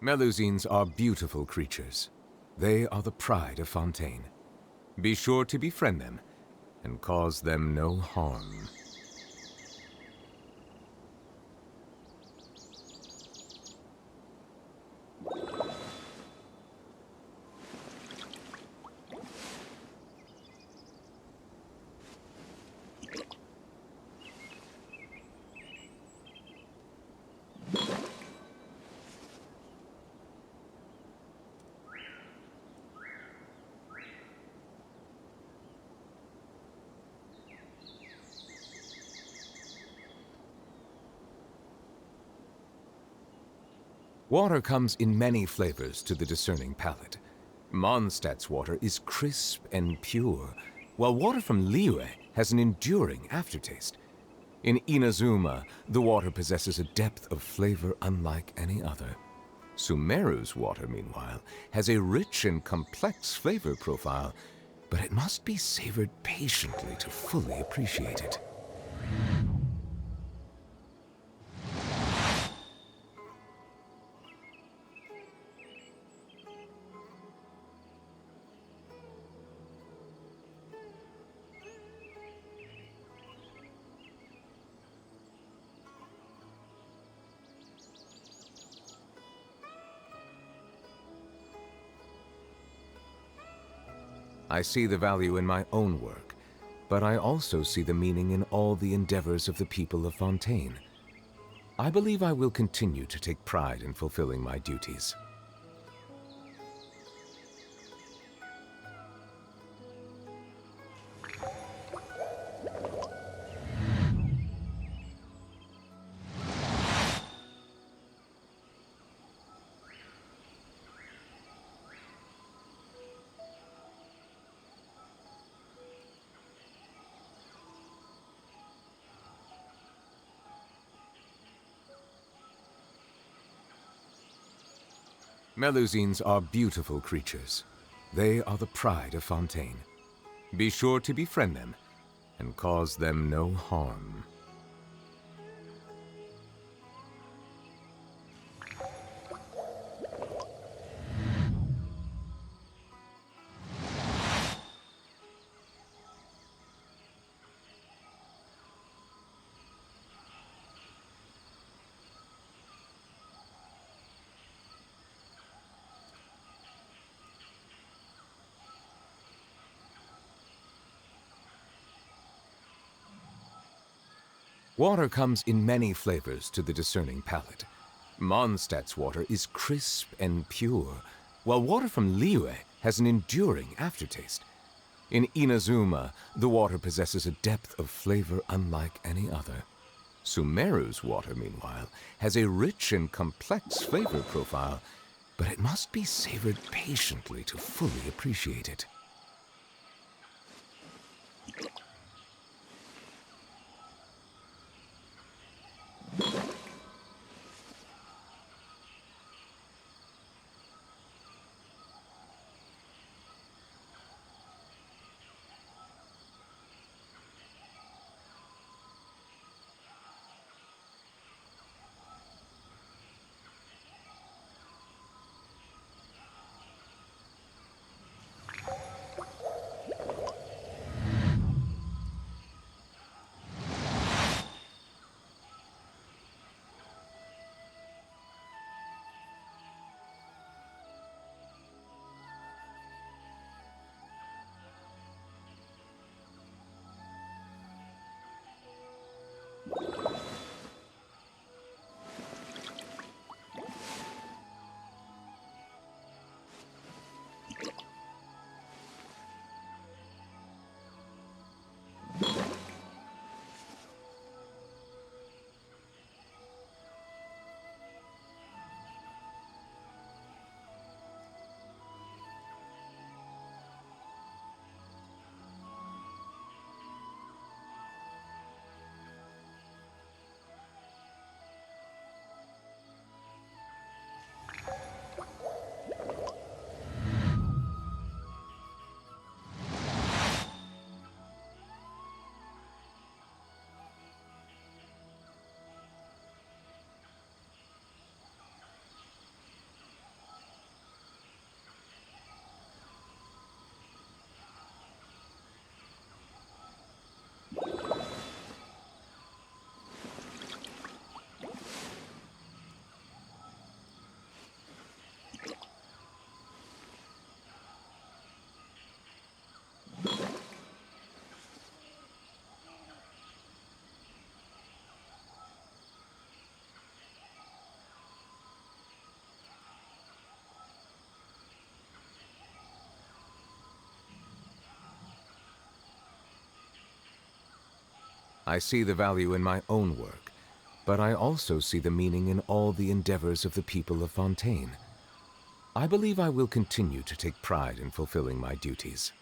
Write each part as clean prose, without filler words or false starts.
Melusines are beautiful creatures. They are the pride of Fontaine. Be sure to befriend them and cause them no harm. Water comes in many flavors to the discerning palate. Mondstadt's water is crisp and pure, while water from Liyue has an enduring aftertaste. In Inazuma, the water possesses a depth of flavor unlike any other. Sumeru's water, meanwhile, has a rich and complex flavor profile, but it must be savored patiently to fully appreciate it. I see the value in my own work, but I also see the meaning in all the endeavors of the people of Fontaine. I believe I will continue to take pride in fulfilling my duties. Melusines are beautiful creatures. They are the pride of Fontaine. Be sure to befriend them and cause them no harm. Water comes in many flavors to the discerning palate. Mondstadt's water is crisp and pure, while water from Liyue has an enduring aftertaste. In Inazuma, the water possesses a depth of flavor unlike any other. Sumeru's water, meanwhile, has a rich and complex flavor profile, but it must be savored patiently to fully appreciate it. I see the value in my own work, but I also see the meaning in all the endeavors of the people of Fontaine. I believe I will continue to take pride in fulfilling my duties.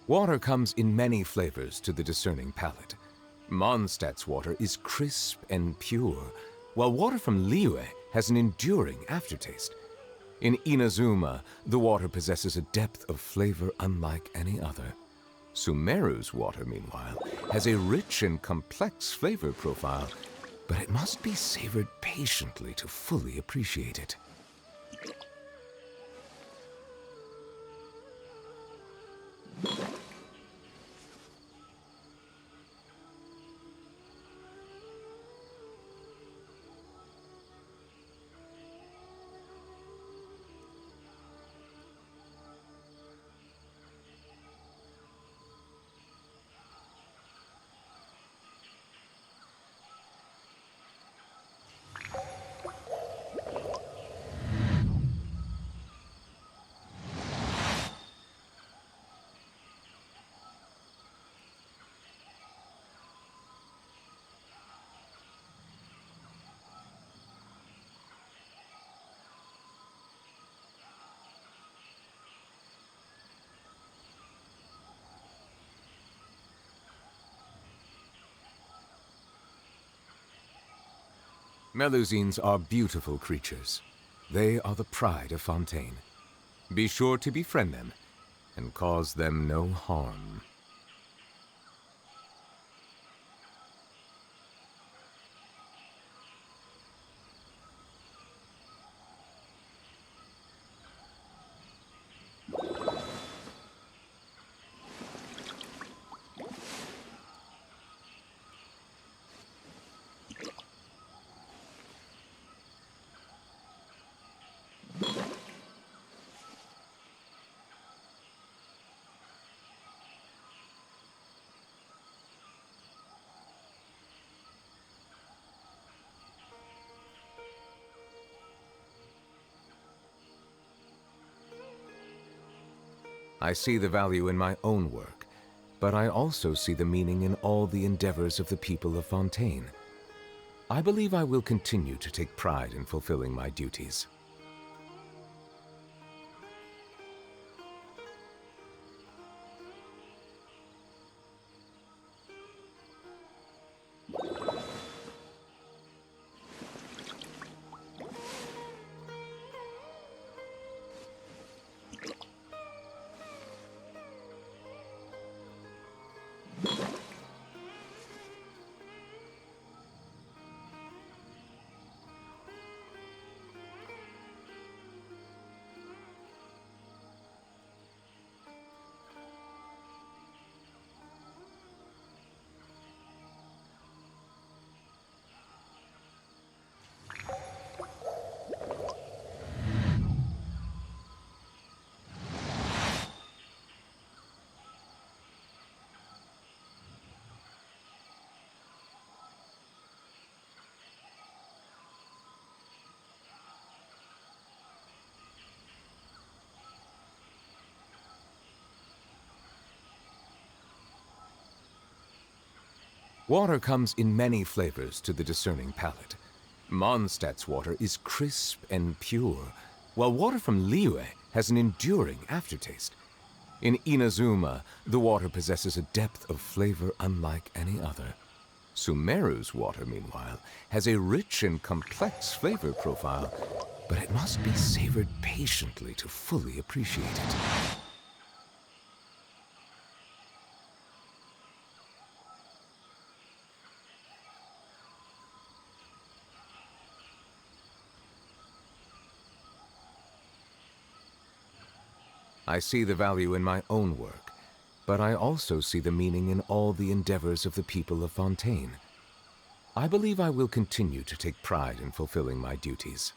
Water comes in many flavors to the discerning palate. Mondstadt's water is crisp and pure, while water from Liyue has an enduring aftertaste. In Inazuma, the water possesses a depth of flavor unlike any other. Sumeru's water, meanwhile, has a rich and complex flavor profile, but it must be savored patiently to fully appreciate it. Melusines are beautiful creatures. They are the pride of Fontaine. Be sure to befriend them and cause them no harm. I see the value in my own work, but I also see the meaning in all the endeavors of the people of Fontaine. I believe I will continue to take pride in fulfilling my duties. Water comes in many flavors to the discerning palate. Mondstadt's water is crisp and pure, while water from Liyue has an enduring aftertaste. In Inazuma, the water possesses a depth of flavor unlike any other. Sumeru's water, meanwhile, has a rich and complex flavor profile, but it must be savored patiently to fully appreciate it. I see the value in my own work, but I also see the meaning in all the endeavors of the people of Fontaine. I believe I will continue to take pride in fulfilling my duties.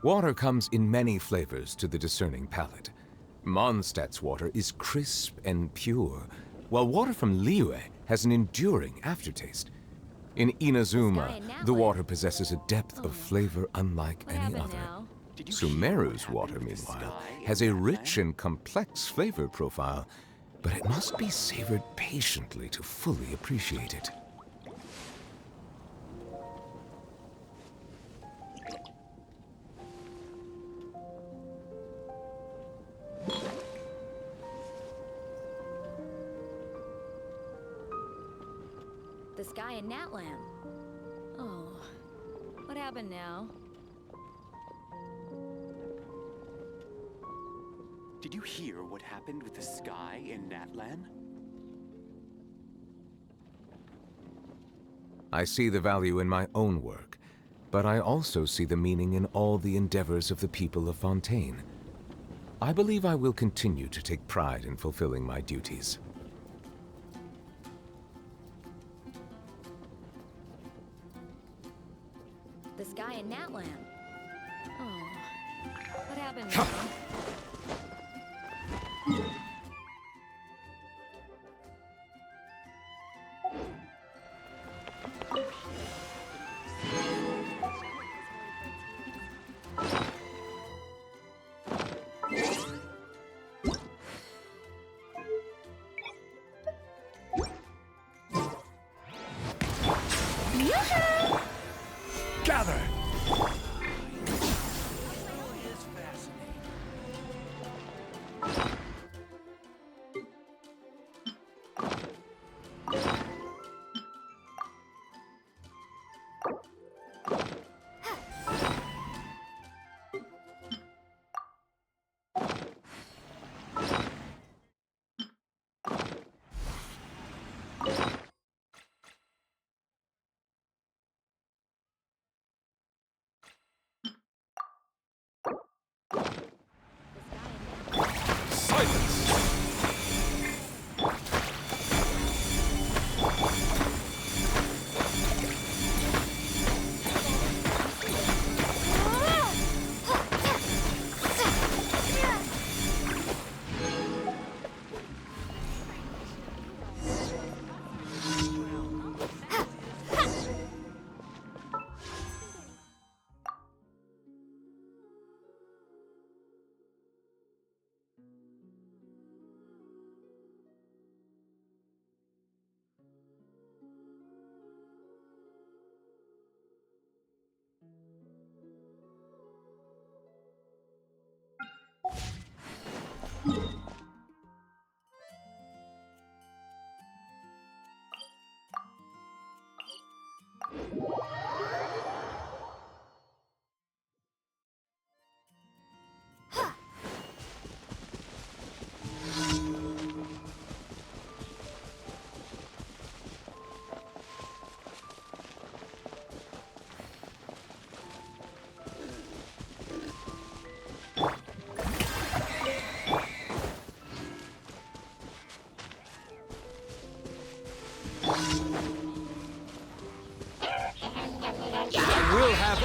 Water comes in many flavors to the discerning palate. Mondstadt's water is crisp and pure, while water from Liyue has an enduring aftertaste. In Inazuma, the water possesses a depth of flavor unlike any other. Sumeru's water, meanwhile, has a rich and complex flavor profile, but it must be savored patiently to fully appreciate it. The sky in Natlan. Oh, what happened now? Did you hear what happened with the sky in Natlan? I see the value in my own work, but I also see the meaning in all the endeavors of the people of Fontaine. I believe I will continue to take pride in fulfilling my duties. The sky in Natlan. Oh, what happened now? Gather!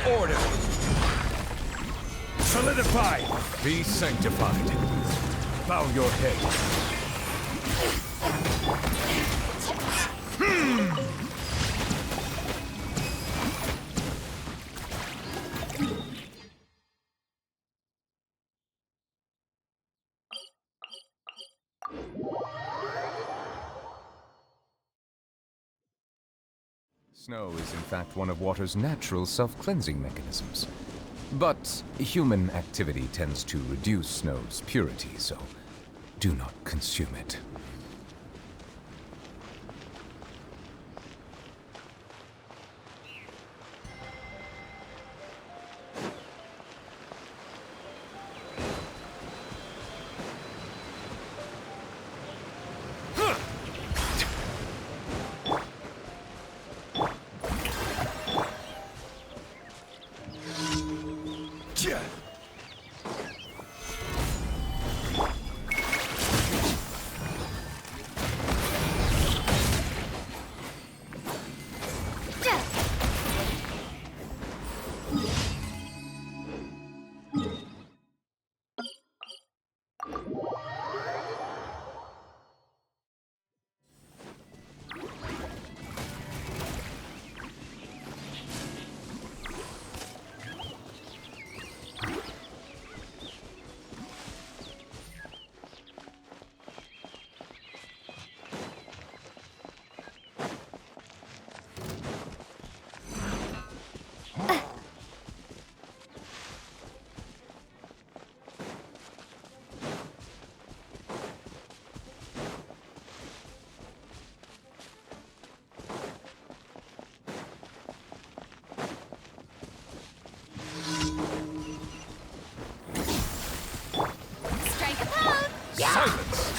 Order! Solidify! Be sanctified. Bow your head. Snow is in fact one of water's natural self-cleansing mechanisms. But human activity tends to reduce snow's purity, so do not consume it. Silence!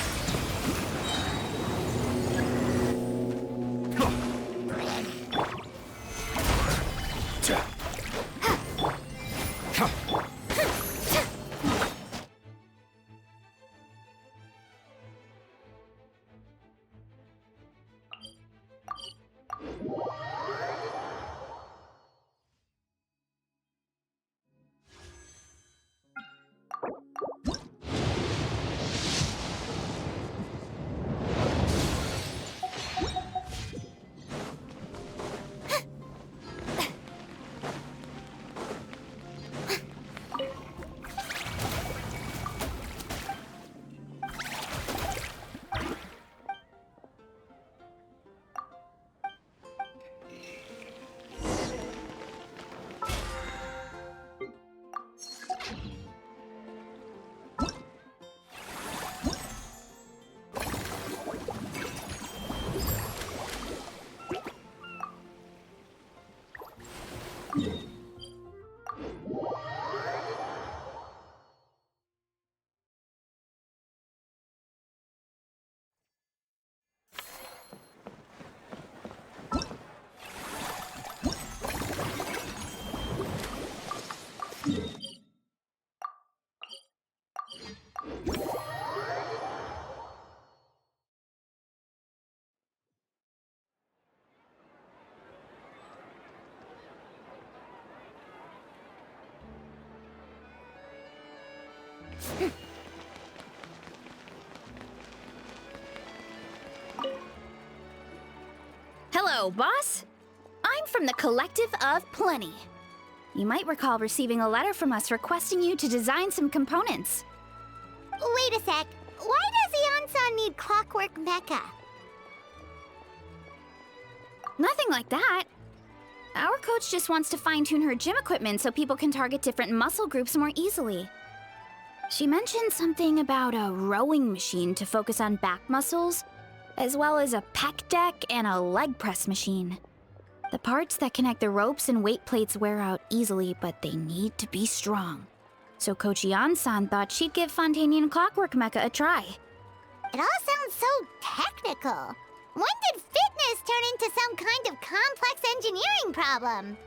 Hello, boss. I'm from the Collective of Plenty. You might recall receiving a letter from us requesting you to design some components. Wait a sec. Why does Eon-san need clockwork mecha? Nothing like that. Our coach just wants to fine-tune her gym equipment so people can target different muscle groups more easily. She mentioned something about a rowing machine to focus on back muscles, as well as a pec deck and a leg press machine. The parts that connect the ropes and weight plates wear out easily, but they need to be strong. So Coach Eon-san thought she'd give Fontanian Clockwork Mecha a try. It all sounds so technical. When did fitness turn into some kind of complex engineering problem?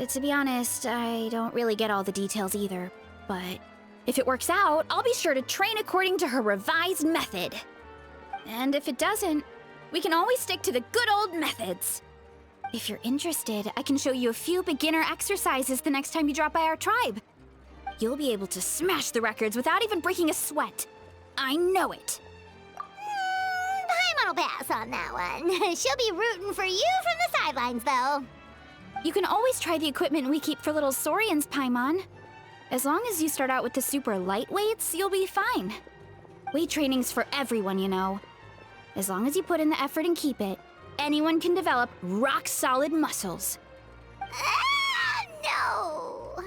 To be honest, I don't really get all the details either. But if it works out, I'll be sure to train according to her revised method. And if it doesn't, we can always stick to the good old methods. If you're interested, I can show you a few beginner exercises the next time you drop by our tribe. You'll be able to smash the records without even breaking a sweat. I know it. Paimon will pass on that one. She'll be rooting for you from the sidelines, though. You can always try the equipment we keep for little Saurians, Paimon. As long as you start out with the super light weights, you'll be fine. Weight training's for everyone, you know. As long as you put in the effort and keep it, anyone can develop rock-solid muscles. No!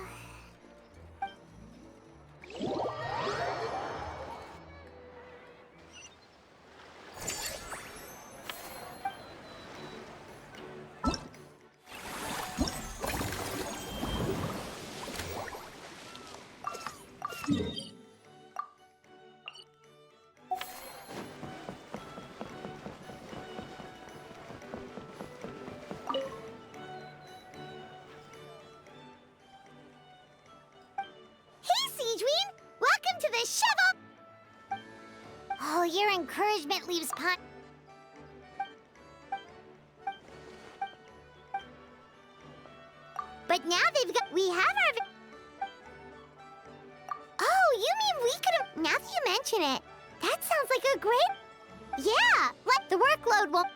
Welcome to the shovel! Oh, your encouragement leaves But now we have our... Oh, you mean we could've... Now that you mention it, that sounds like a great... Yeah, like the workload won't...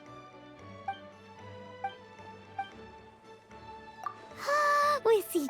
We see...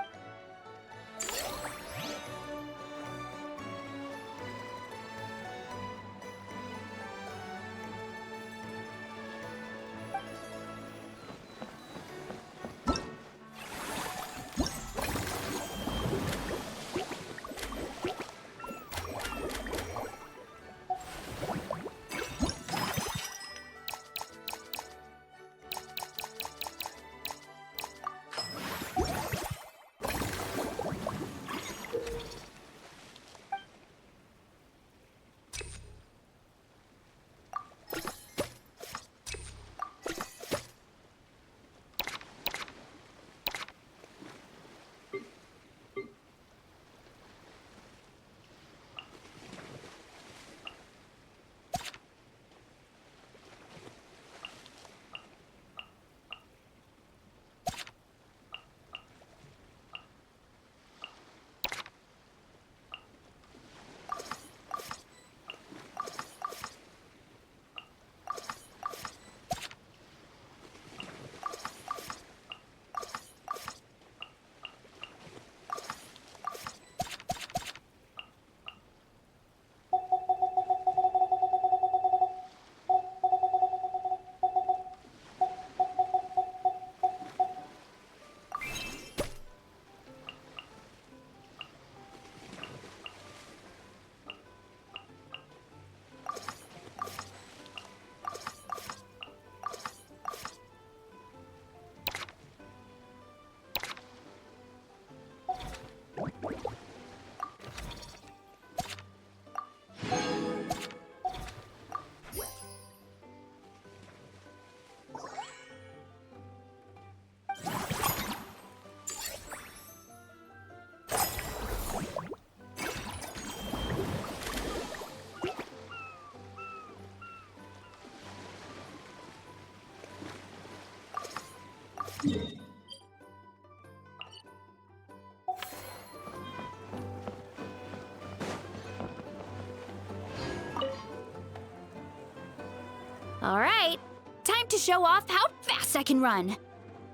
All right, time to show off how fast I can run.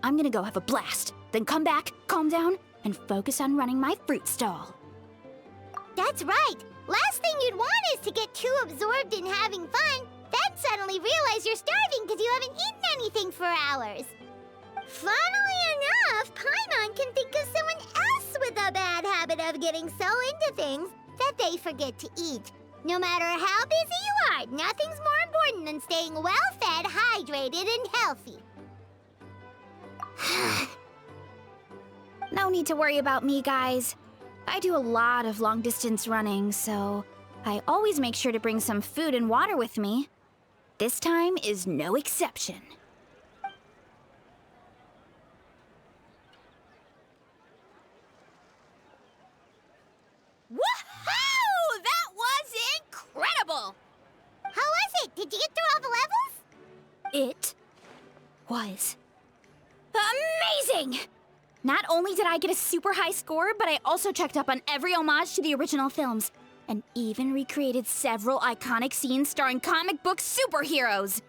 I'm gonna go have a blast, then come back, calm down, and focus on running my fruit stall. That's right. Last thing you'd want is to get too absorbed in having fun, then suddenly realize you're starving because you haven't eaten anything for hours. Funnily enough, Paimon can think of someone else with a bad habit of getting so into things that they forget to eat. No matter how busy you are, nothing's more important than staying well-fed, hydrated, and healthy. No need to worry about me, guys. I do a lot of long-distance running, so I always make sure to bring some food and water with me. This time is no exception. Woohoo! That was incredible! How was it? Did you get through all the levels? It was Amazing! Not only did I get a super high score, but I also checked up on every homage to the original films, and even recreated several iconic scenes starring comic book superheroes.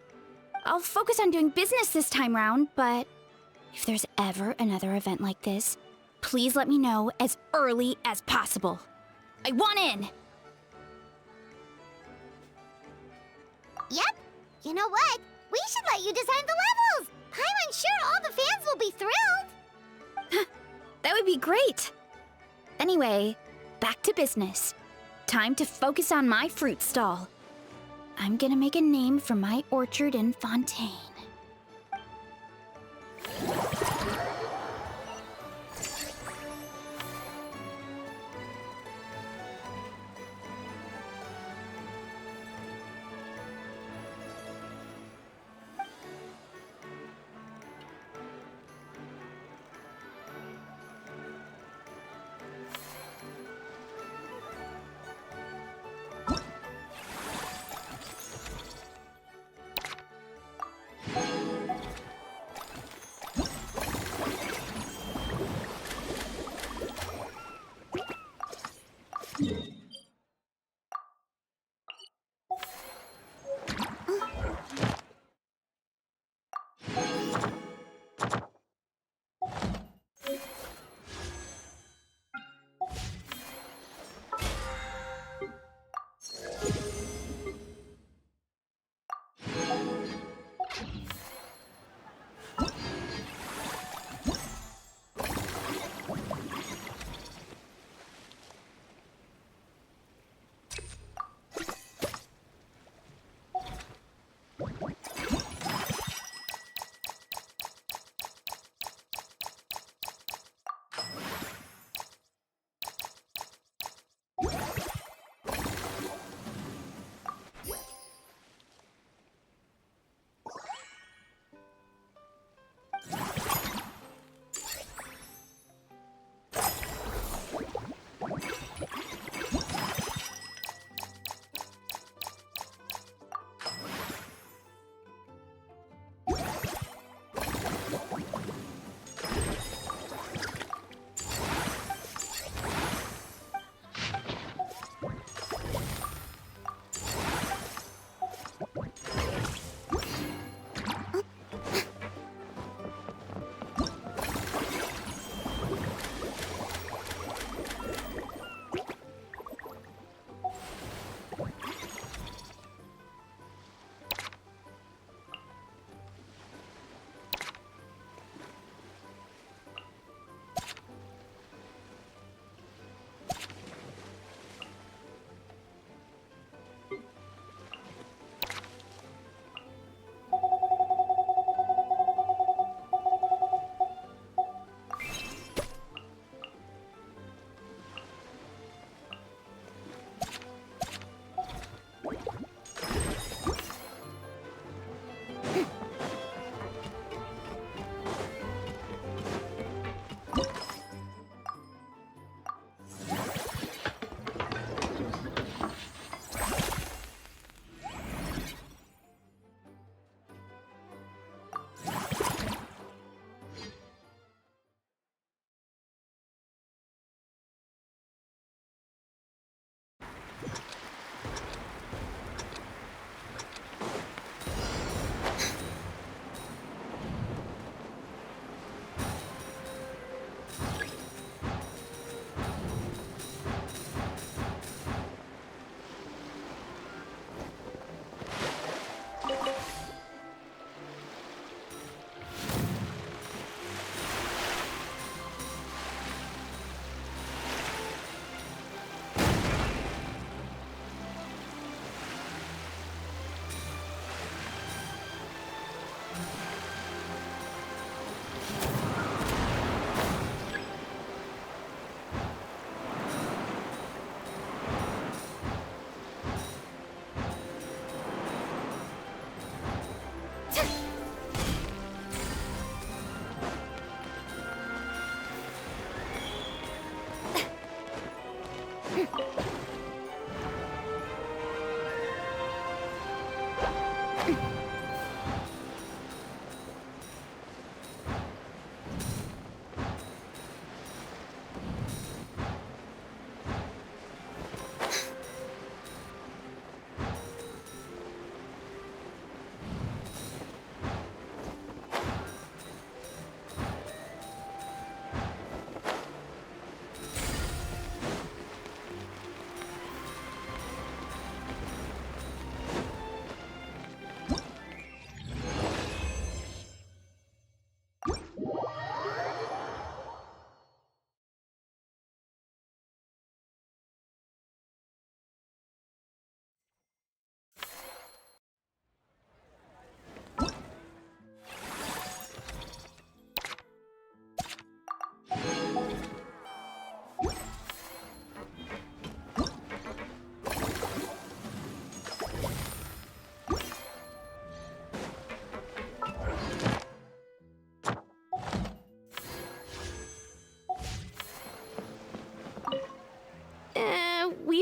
I'll focus on doing business this time round, but if there's ever another event like this, please let me know as early as possible. I want in! Yep. You know what? We should let you design the levels! I'm sure all the fans will be thrilled! That would be great! Anyway, back to business. Time to focus on my fruit stall. I'm gonna make a name for my orchard in Fontaine.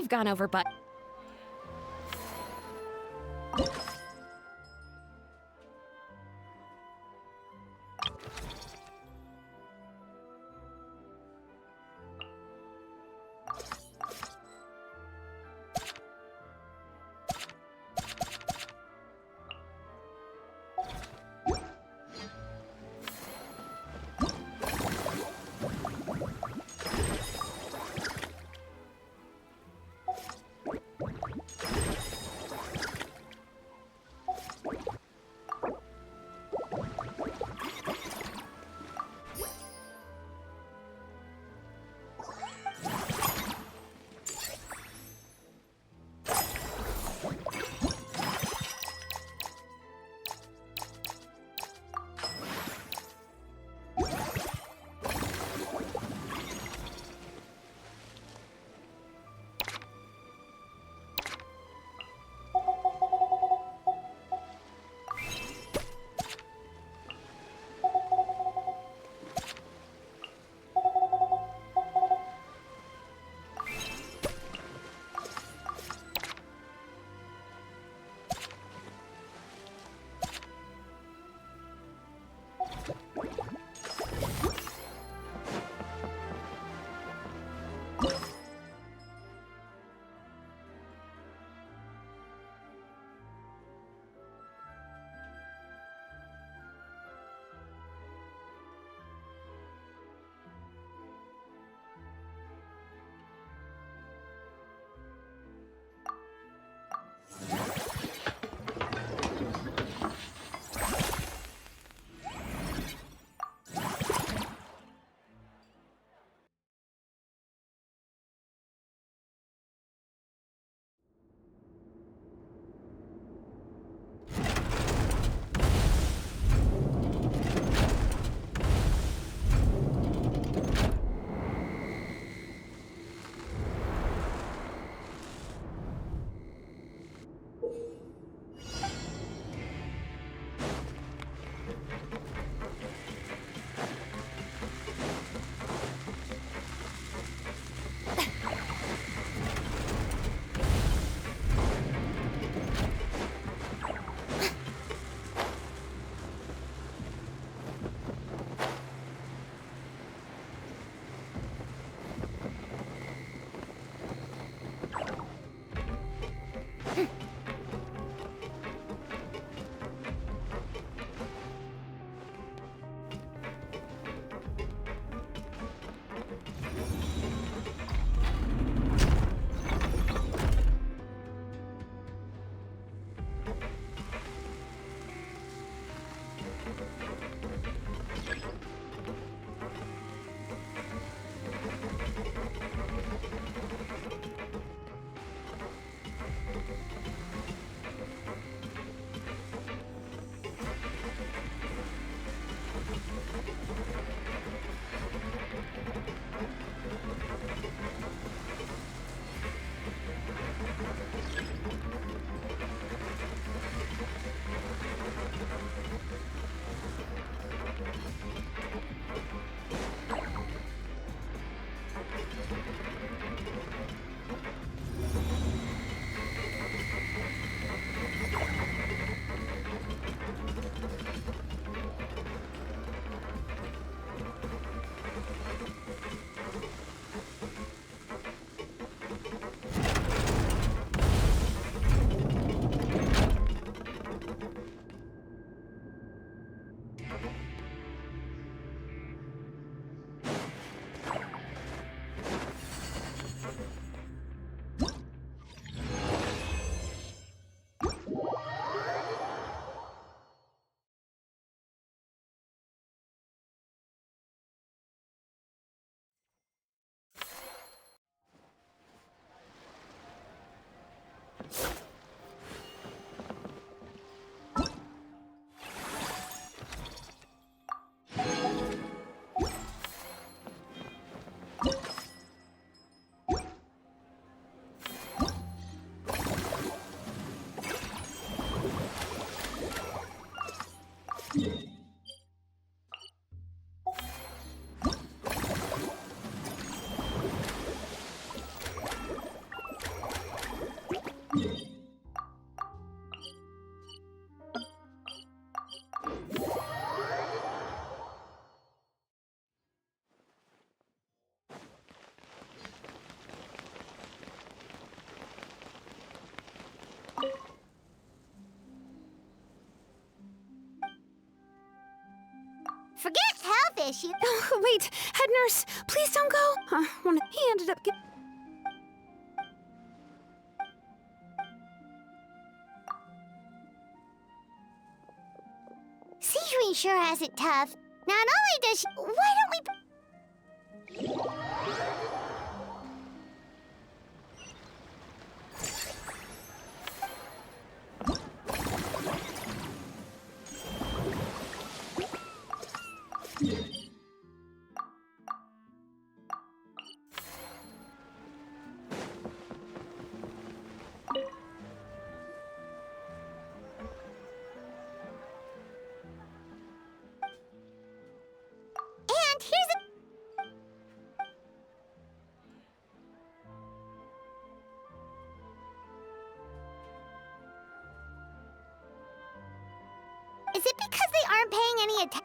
we've gone over, but... Forget health issues. Oh, wait, head nurse, please don't go. He ended up getting... Sejuani sure has it tough. Not only does she... Why don't we... And here's a... Is it because they aren't paying any attention?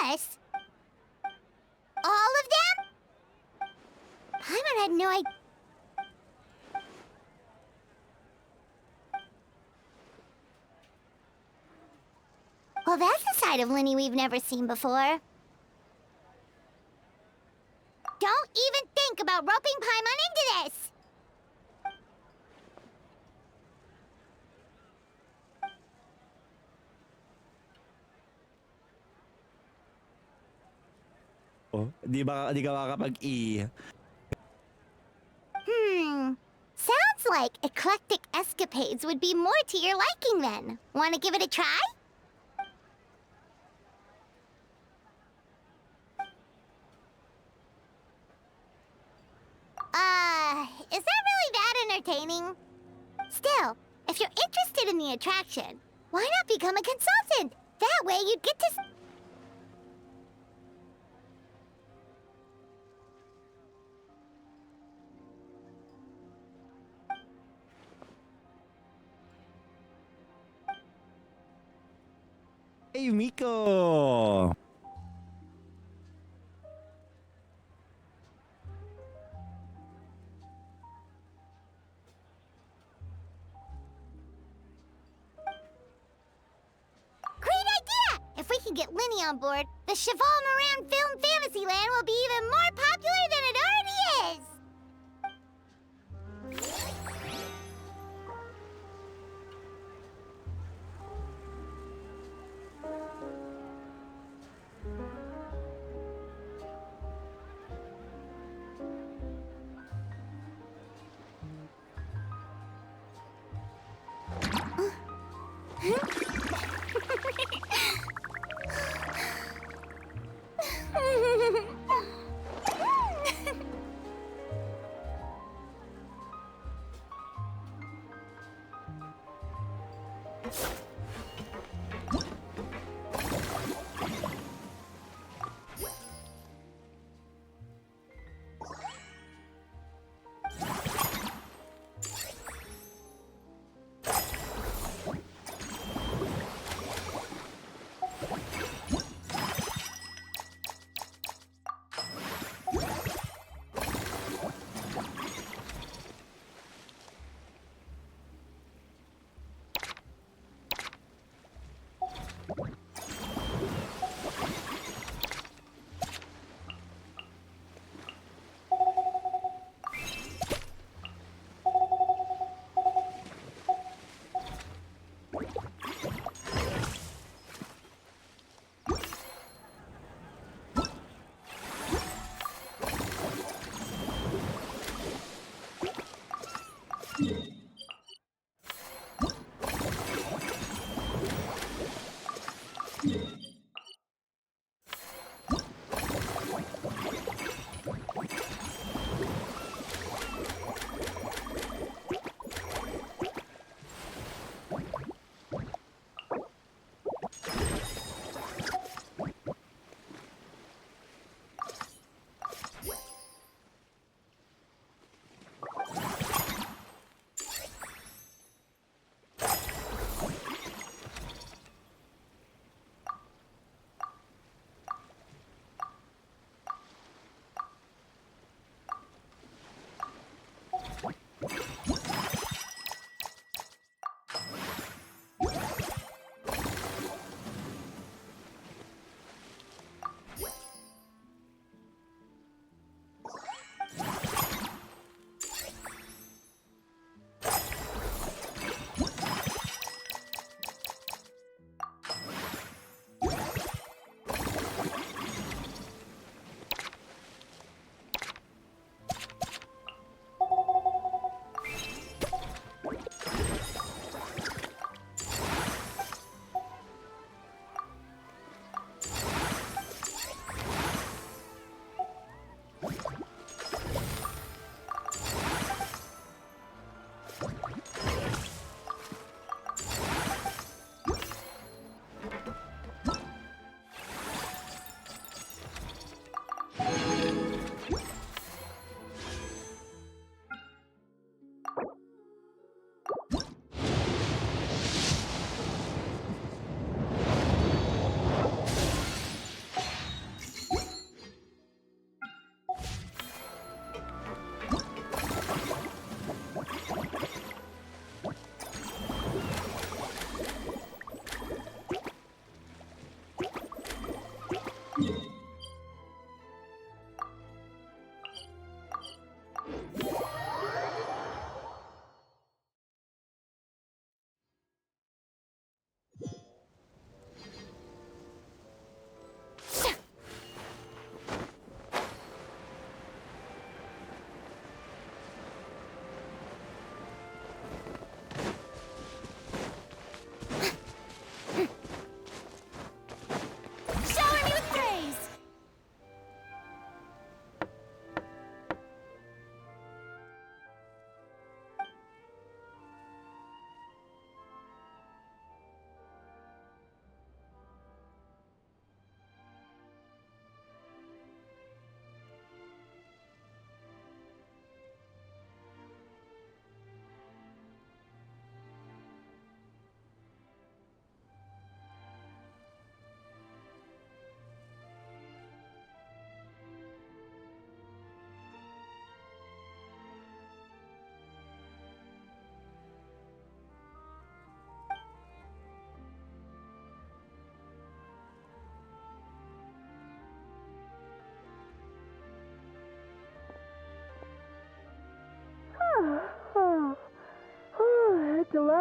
Us? All of them? Paimon had no idea. Well, that's a side of Linny we've never seen before. Don't even think about roping Paimon into this! Oh, di ka makakapag-E. Sounds like eclectic escapades would be more to your liking then. Want to give it a try? Is that really that entertaining? Still, if you're interested in the attraction, why not become a consultant? That way you'd get to... Hey, Miko! Great idea! If we can get Linny on board, the Cheval Moran Film Fantasyland will be even more popular than it already is!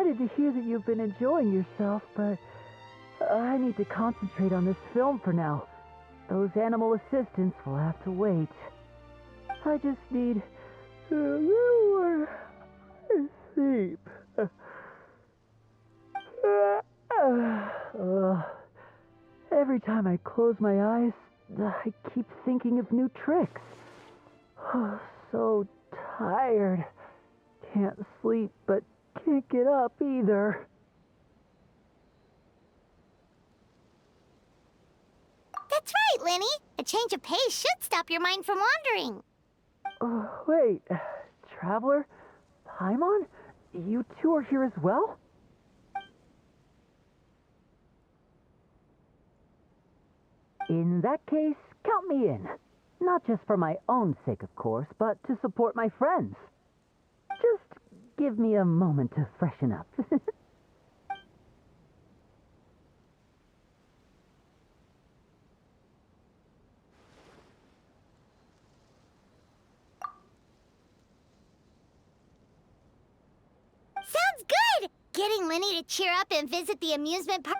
excited to hear that you've been enjoying yourself, but I need to concentrate on this film for now. Those animal assistants will have to wait. I just need a little more sleep. Every time I close my eyes, I keep thinking of new tricks. So tired. Can't sleep, but can't get up either. That's right, Lenny. A change of pace should stop your mind from wandering. Wait, Traveler? Paimon? You two are here as well? In that case, count me in. Not just for my own sake, of course, but to support my friends. Just give me a moment to freshen up. Sounds good! Getting Lenny to cheer up and visit the amusement park.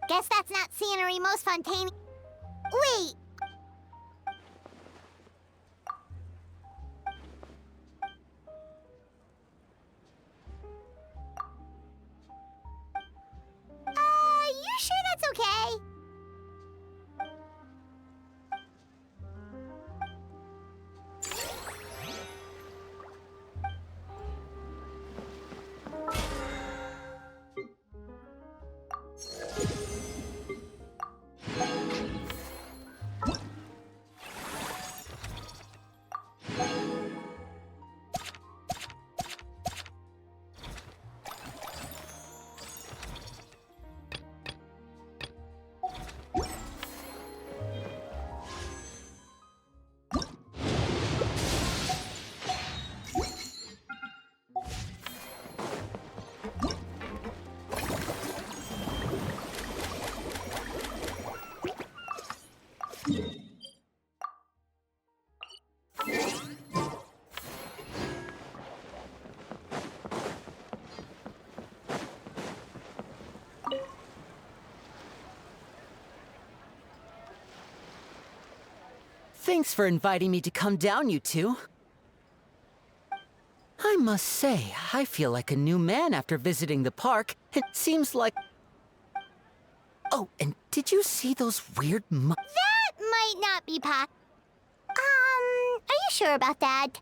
Guess that's not scenery most spontaneous. Wait! You sure that's okay? Thanks for inviting me to come down, you two. I must say, I feel like a new man after visiting the park. It seems like... Oh, and did you see those weird That might not be are you sure about that?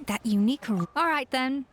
that unique. All right then.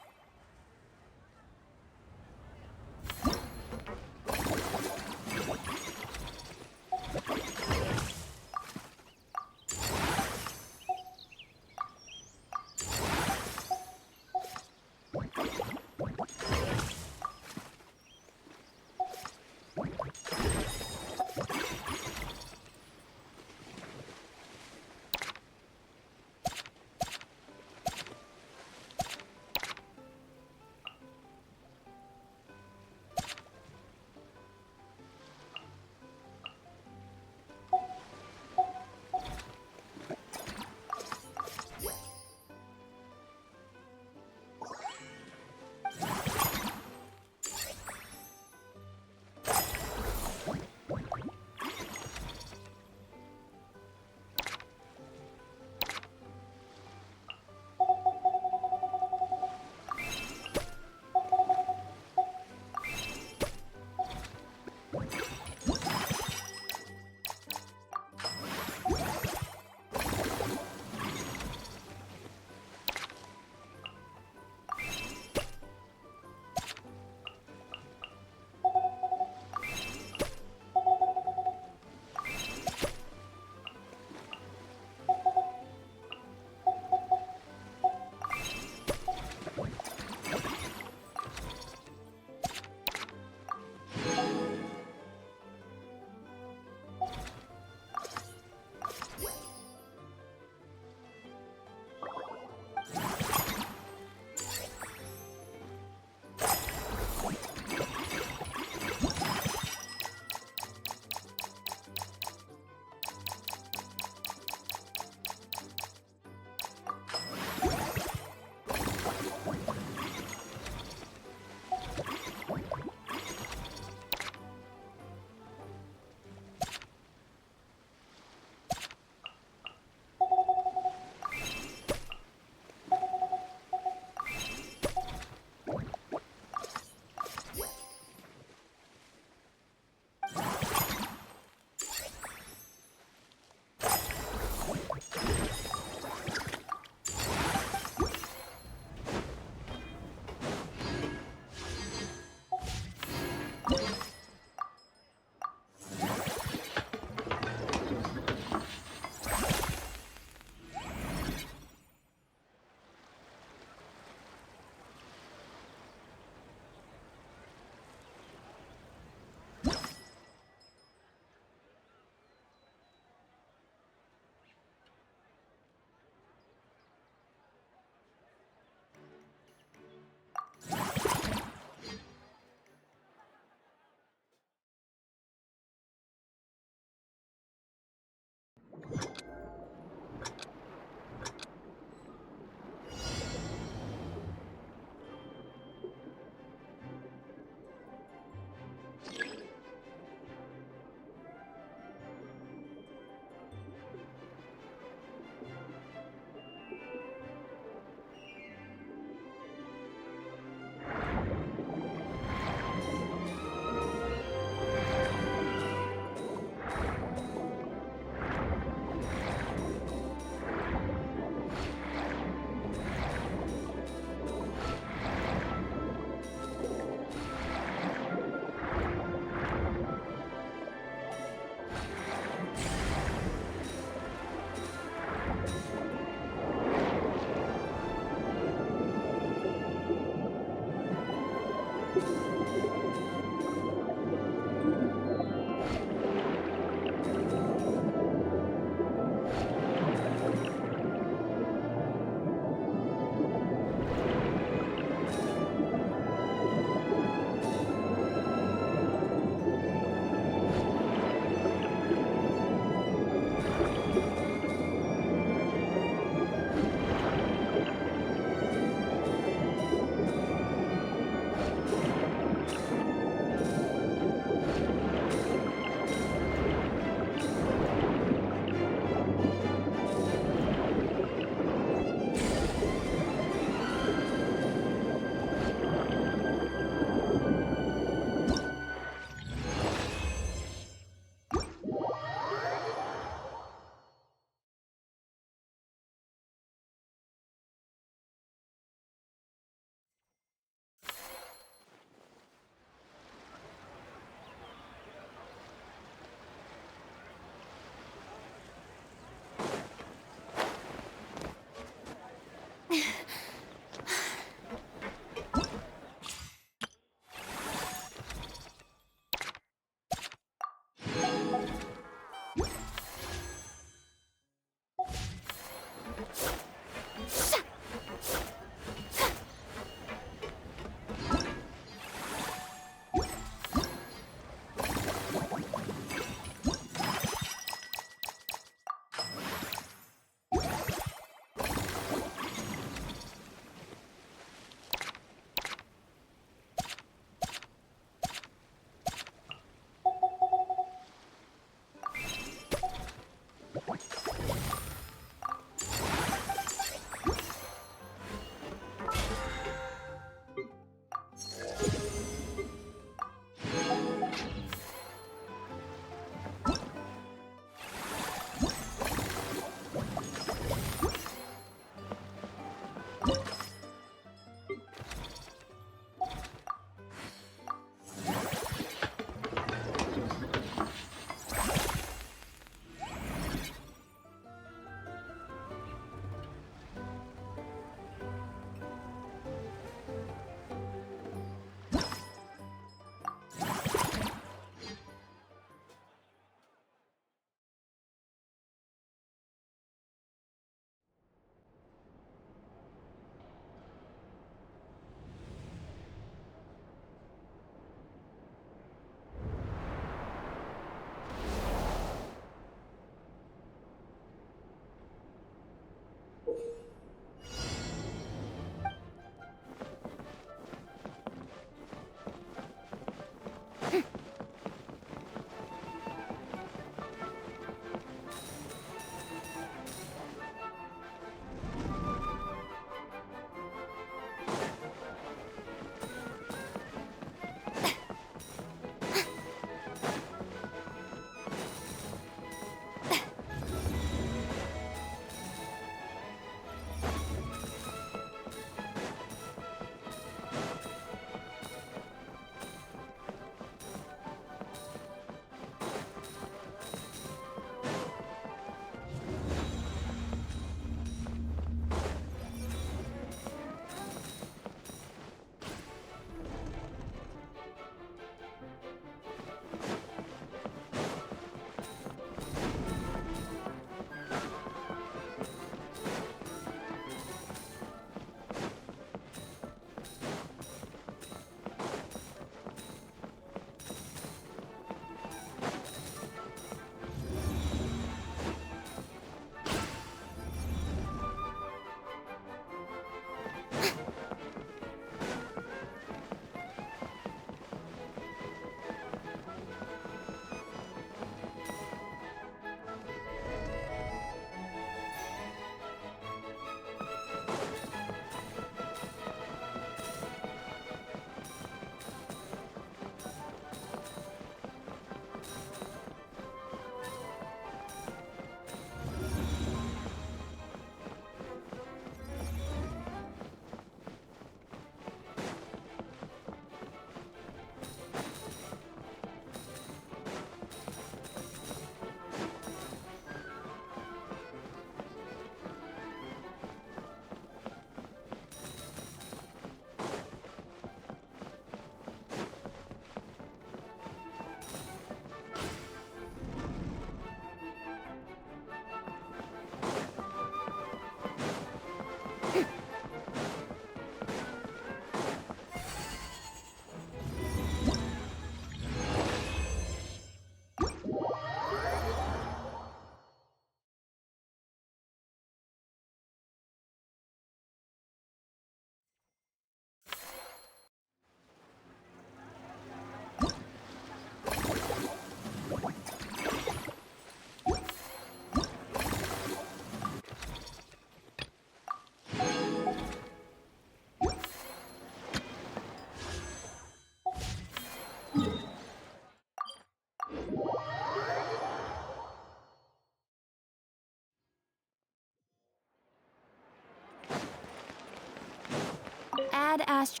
Ast.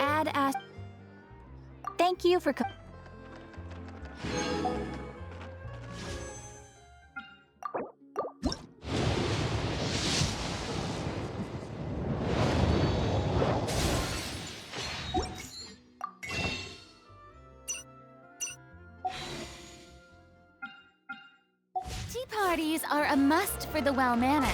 Add Ast. Thank you for. Tea parties are a must for the well-mannered.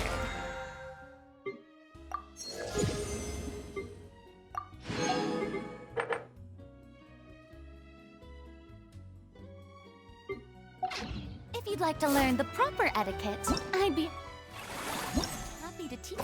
If you'd like to learn the proper etiquette, I'd be happy to teach.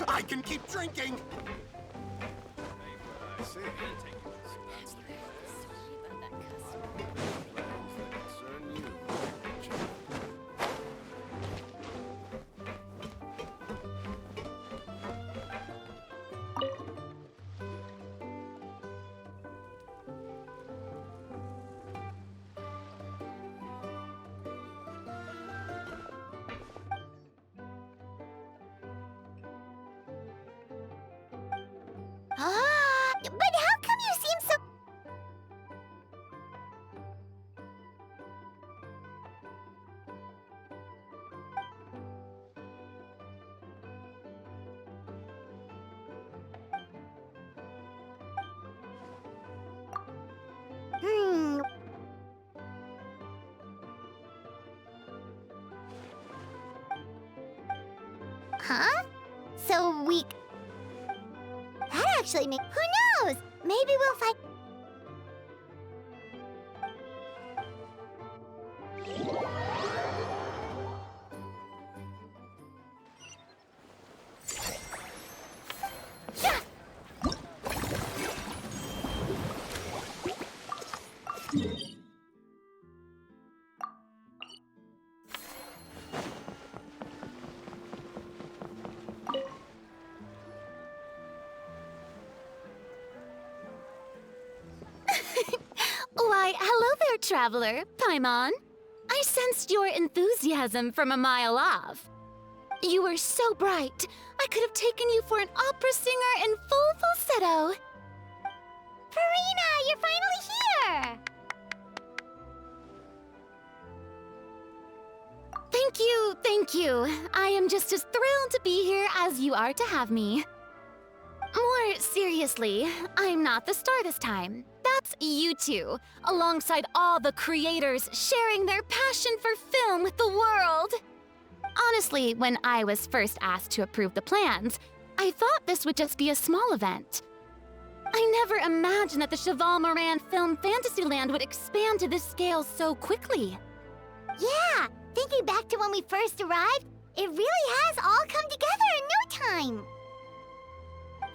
I can keep drinking! I see. That's the concern you. But how come you seem so... Huh? So we... That actually makes... Who knows? Maybe we'll find... Why, hello there, traveler, Paimon. I sensed your enthusiasm from a mile off. You were so bright, I could have taken you for an opera singer in full falsetto. Farina, you're finally here! Thank you. I am just as thrilled to be here as you are to have me. More seriously, I'm not the star this time. That's you two, alongside all the creators sharing their passion for film with the world. Honestly, when I was first asked to approve the plans, I thought this would just be a small event. I never imagined that the Cheval Moran Film Fantasyland would expand to this scale so quickly. Yeah, thinking back to when we first arrived, it really has all come together in no time.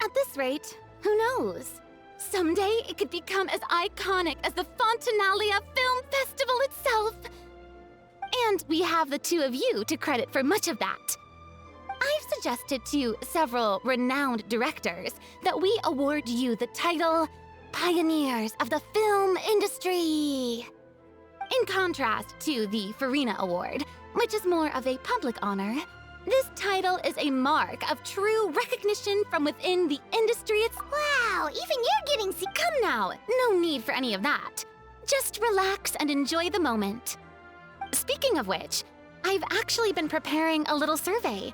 At this rate, who knows? Someday it could become as iconic as the Fontanalia Film Festival itself. And we have the two of you to credit for much of that. I've suggested to several renowned directors that we award you the title Pioneers of the Film Industry. In contrast to the Farina Award, which is more of a public honor, this title is a mark of true recognition from within the industry itself. Wow, even you're getting Come now, no need for any of that. Just relax and enjoy the moment. Speaking of which, I've actually been preparing a little survey.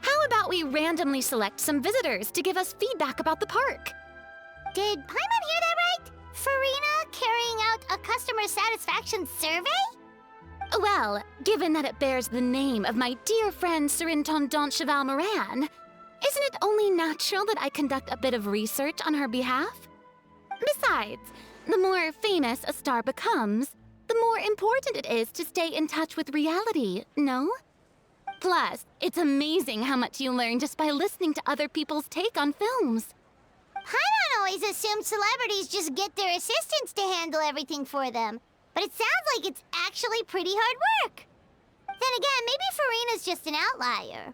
How about we randomly select some visitors to give us feedback about the park? Did Paimon hear that right? Farina carrying out a customer satisfaction survey? Well, given that it bears the name of my dear friend Surintendant Cheval Moran, isn't it only natural that I conduct a bit of research on her behalf? Besides, the more famous a star becomes, the more important it is to stay in touch with reality, no? Plus, it's amazing how much you learn just by listening to other people's take on films. Paimon always assumed celebrities just get their assistants to handle everything for them. But it sounds like it's actually pretty hard work. Then again, maybe Farina's just an outlier.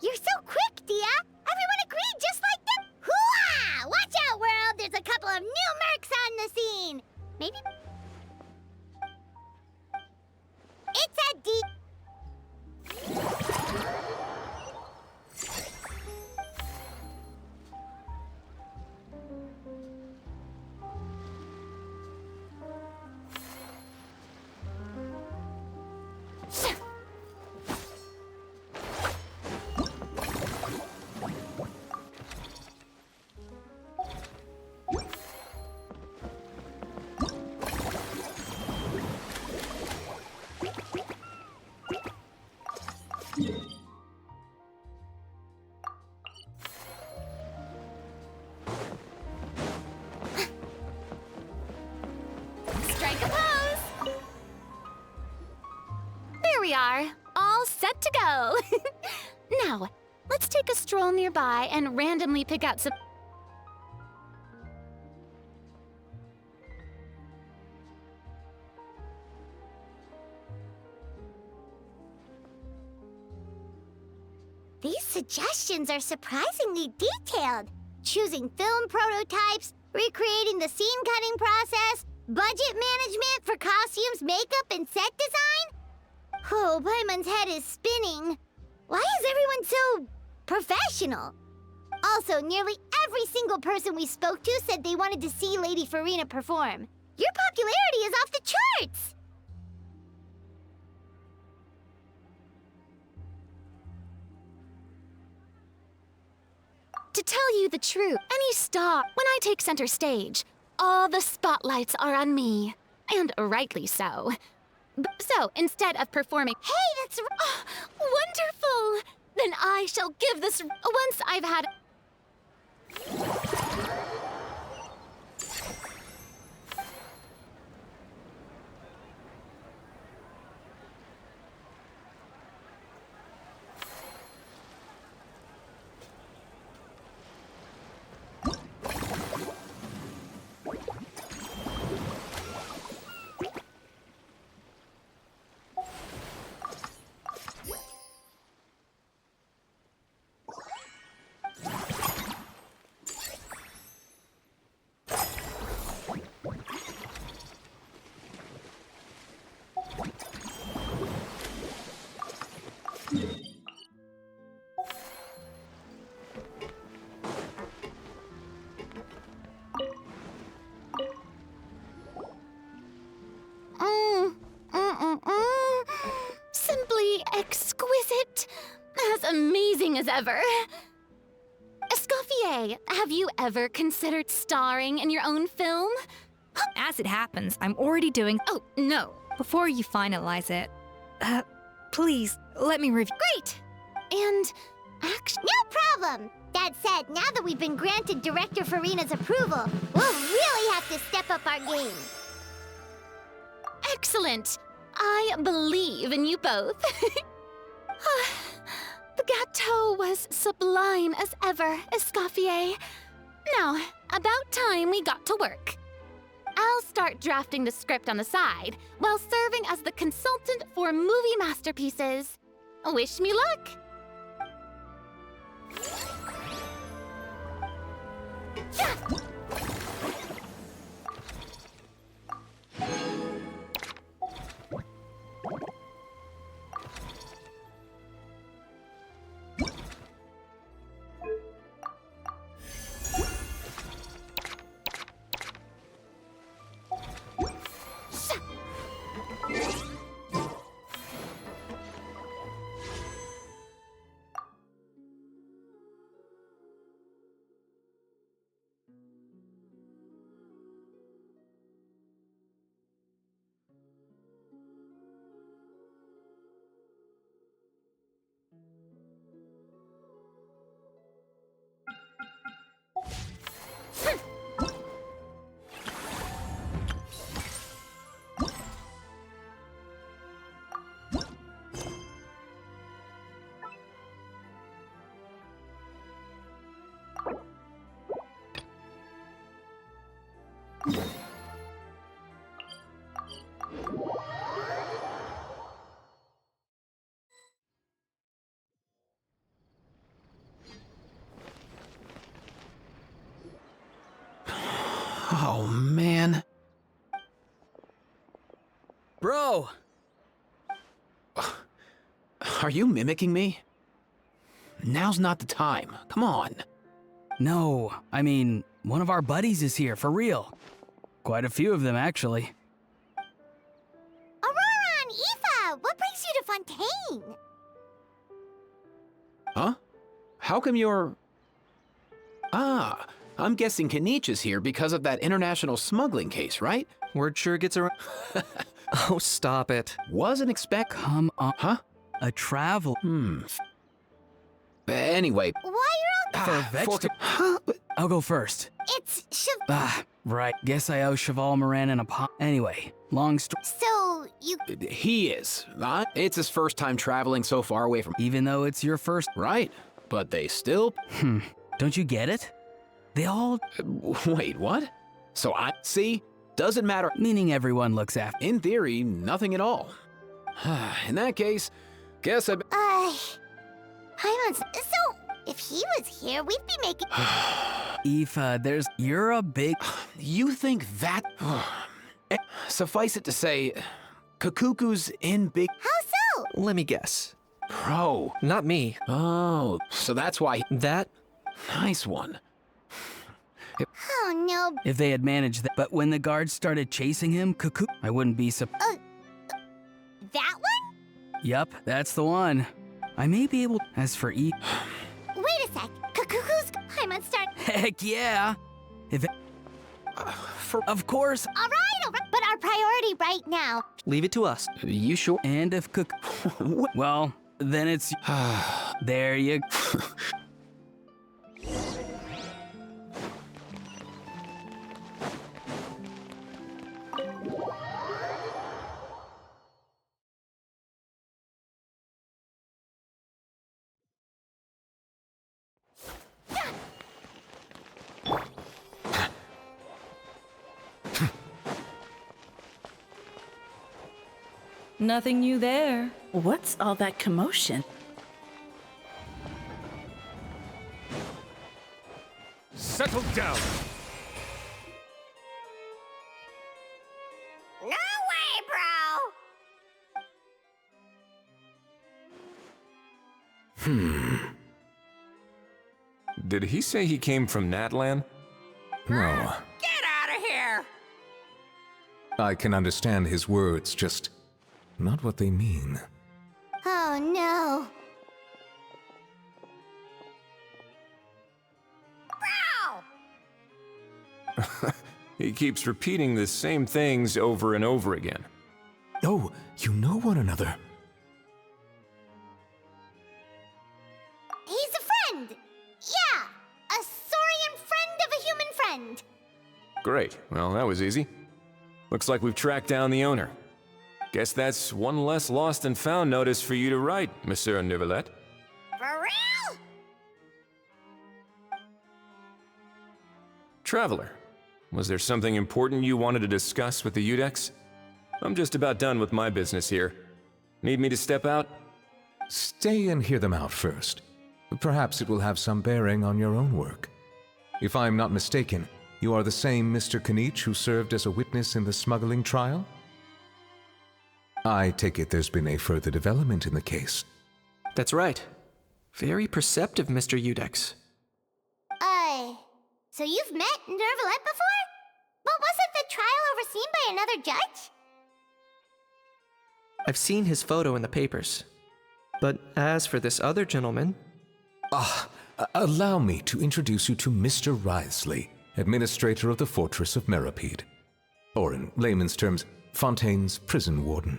You're so quick, Dia! Everyone agreed just like them! Hooah! Watch out, world! There's a couple of new mercs on the scene! Maybe... It's a D... Strike a pose! There we are, all set to go. Now, let's take a stroll nearby and randomly pick out some... These suggestions are surprisingly detailed. Choosing film prototypes, recreating the scene-cutting process, budget management for costumes, makeup, and set design? Oh, Paimon's head is spinning. Why is everyone so professional? Also, nearly every single person we spoke to said they wanted to see Lady Farina perform. Your popularity is off the charts! To tell you the truth, any star, when I take center stage, all the spotlights are on me. And rightly so. So, instead of performing, hey, that's wonderful! Then I shall give this once I've had... Simply exquisite. As amazing as ever. Escoffier, have you ever considered starring in your own film? As it happens, I'm already doing... Oh, no. Before you finalize it, please, let me review... Great! And... No problem! That said, now that we've been granted Director Farina's approval, we'll really have to step up our game. Excellent! I believe in you both. The gâteau was sublime as ever, Escoffier. Now, about time we got to work. I'll start drafting the script on the side, while serving as the consultant for movie masterpieces. Wish me luck! Oh, man. Bro! Are you mimicking me? Now's not the time. Come on. No, I mean, one of our buddies is here, for real. Quite a few of them, actually. Aurora and Aoife, what brings you to Fontaine? Huh? How come you're... Ah, I'm guessing Kenichi's here because of that international smuggling case, right? Word sure gets around. Oh, stop it. Wasn't expect... Come on. Huh? A travel... Anyway... Why you're all... For vegetable... Huh? I'll go first. It's Right. Guess I owe Cheval Moran an apology. Anyway, long story. So, you... He is. It's his first time traveling so far away from... Even though it's your first... Right. But they still... Don't you get it? They all... Wait, what? So I... See? Doesn't matter. Meaning everyone looks after... In theory, nothing at all. In that case, guess I... Paimon, so, if he was here, we'd be making... Aoife, you're a big... You think that... Suffice it to say, Kakuku's in big... How so? Let me guess. Bro. Not me. Oh, so that's why... That? Nice one. Oh, no. If they had managed that... But when the guards started chasing him, I wouldn't be surprised. That one? Yup, that's the one. I may be able... As for Wait a sec. Kakuku's... Paimon, start... Heck yeah! If it... Of course. All right. But our priority right now... Leave it to us. You sure? And if Well, then it's... There you... Nothing new there. What's all that commotion? Settle down! No way, bro! Did he say he came from Natlan? No. Get out of here! I can understand his words, just not what they mean. Oh, no. Bro! He keeps repeating the same things over and over again. Oh, you know one another. He's a friend. Great. Well, that was easy. Looks like we've tracked down the owner. Guess that's one less lost and found notice for you to write, Monsieur Neuvillette. For real? Traveler, was there something important you wanted to discuss with the Udex? I'm just about done with my business here. Need me to step out? Stay and hear them out first. Perhaps it will have some bearing on your own work. If I'm not mistaken, you are the same Mr. Kanich who served as a witness in the smuggling trial? I take it there's been a further development in the case. That's right. Very perceptive, Mr. Udex. So you've met Neuvillette before? But wasn't the trial overseen by another judge? I've seen his photo in the papers. But as for this other gentleman... Allow me to introduce you to Mr. Wriothesley, administrator of the Fortress of Meripede. Or in layman's terms, Fontaine's prison warden.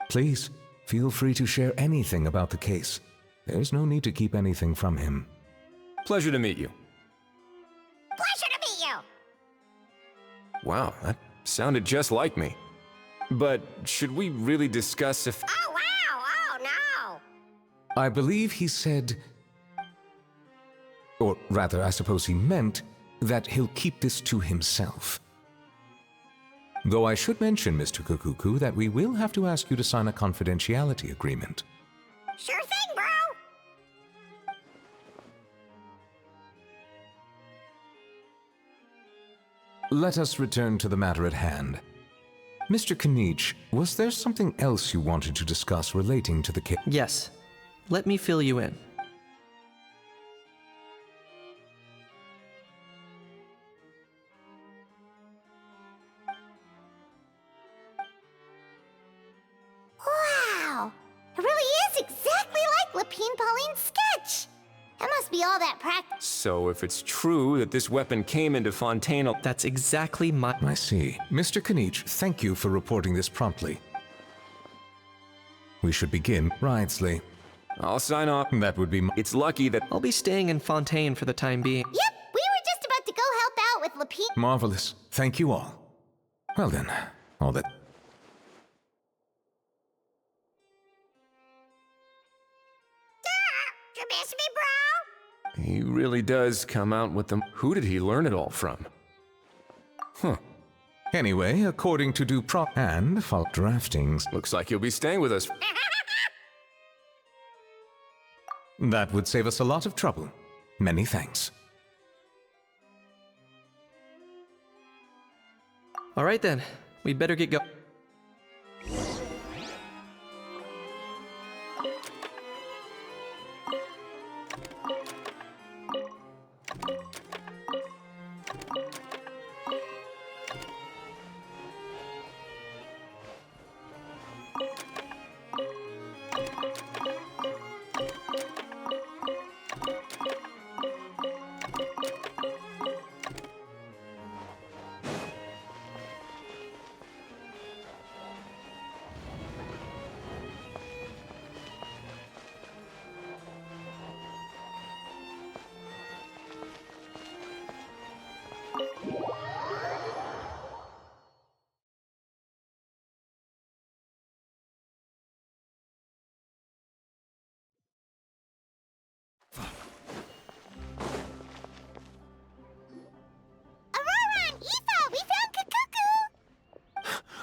Please, feel free to share anything about the case. There's no need to keep anything from him. Pleasure to meet you. Pleasure to meet you! Wow, that sounded just like me. But should we really discuss if... Oh, wow! Oh, no! I believe he said... Or rather, I suppose he meant that he'll keep this to himself. Though I should mention, Mr. Kukuku, that we will have to ask you to sign a confidentiality agreement. Sure thing, bro! Let us return to the matter at hand. Mr. Kanich, was there something else you wanted to discuss relating to the case? Yes. Let me fill you in. Wow! It really is exactly like Lapine Pauline's sketch! That must be all that practice. So if it's true that this weapon came into Fontaine... That's exactly my... I see. Mr. Kanich, thank you for reporting this promptly. We should begin. Wriothesley. I'll sign off. That would be... It's lucky that... I'll be staying in Fontaine for the time being. Yep, we were just about to go help out with Lapine... Marvelous. Thank you all. Well then, all that... You miss me, bro? He really does come out with them. Who did he learn it all from? Huh. Anyway, according to due and draftings... Looks like you'll be staying with us. That would save us a lot of trouble. Many thanks. All right then, we'd better get going.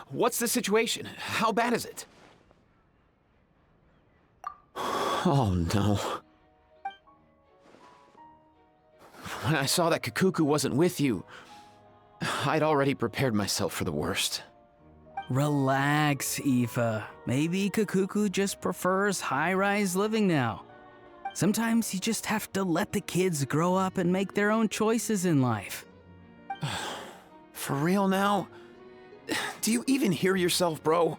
What's the situation? How bad is it? Oh no. When I saw that Kikuku wasn't with you, I'd already prepared myself for the worst. Relax, Aoife. Maybe Kikuku just prefers high-rise living now. Sometimes you just have to let the kids grow up and make their own choices in life. For real now? Do you even hear yourself, bro?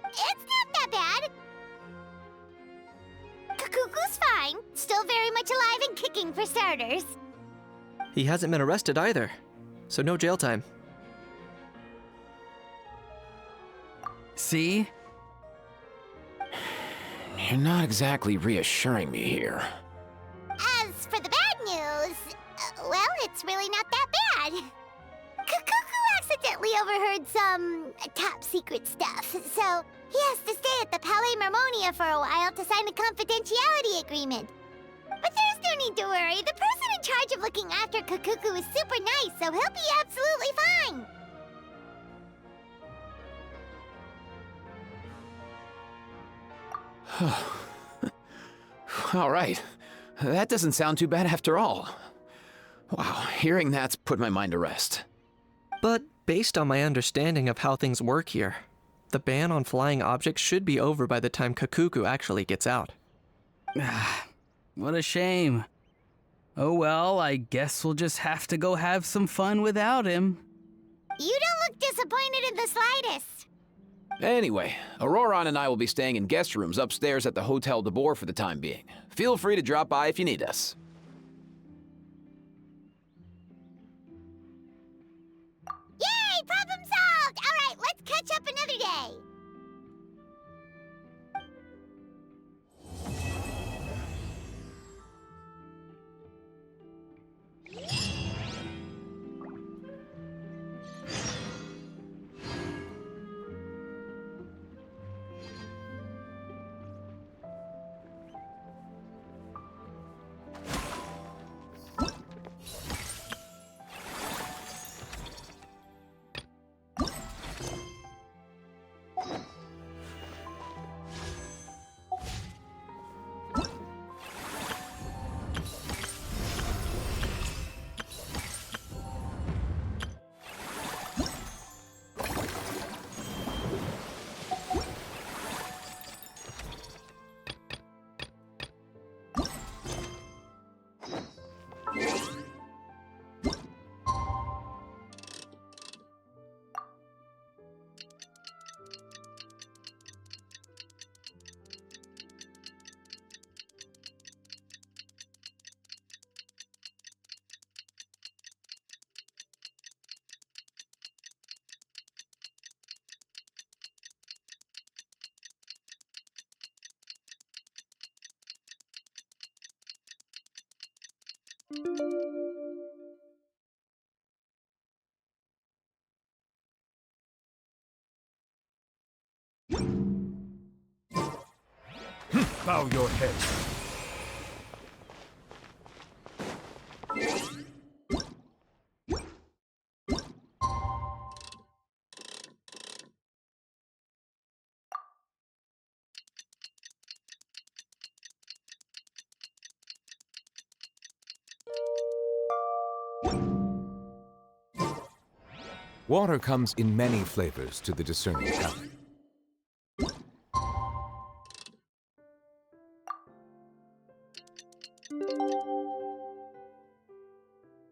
It's not that bad. Kikuku's fine. Still very much alive and kicking for starters. He hasn't been arrested either, so no jail time. See? You're not exactly reassuring me here. As for the bad news, well, it's really not that bad. Cuckoo! accidentally overheard some top secret stuff, so he has to stay at the Palais Marmonia for a while to sign a confidentiality agreement. But there's no need to worry. The person in charge of looking after Kakuku is super nice, so he'll be absolutely fine. All right. That doesn't sound too bad after all. Wow, hearing that's put my mind to rest. But based on my understanding of how things work here, the ban on flying objects should be over by the time Kakuku actually gets out. What a shame. Oh well, I guess we'll just have to go have some fun without him. You don't look disappointed in the slightest. Anyway, Auroron and I will be staying in guest rooms upstairs at the Hotel de Boer for the time being. Feel free to drop by if you need us. Yay! Problem solved! Alright, let's catch up another day. Bow your head. Water comes in many flavors to the discerning palate.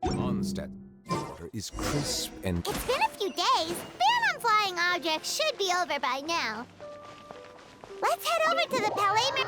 Mondstadt water is crisp and... It's been a few days. Ban on flying objects should be over by now. Let's head over to the Palais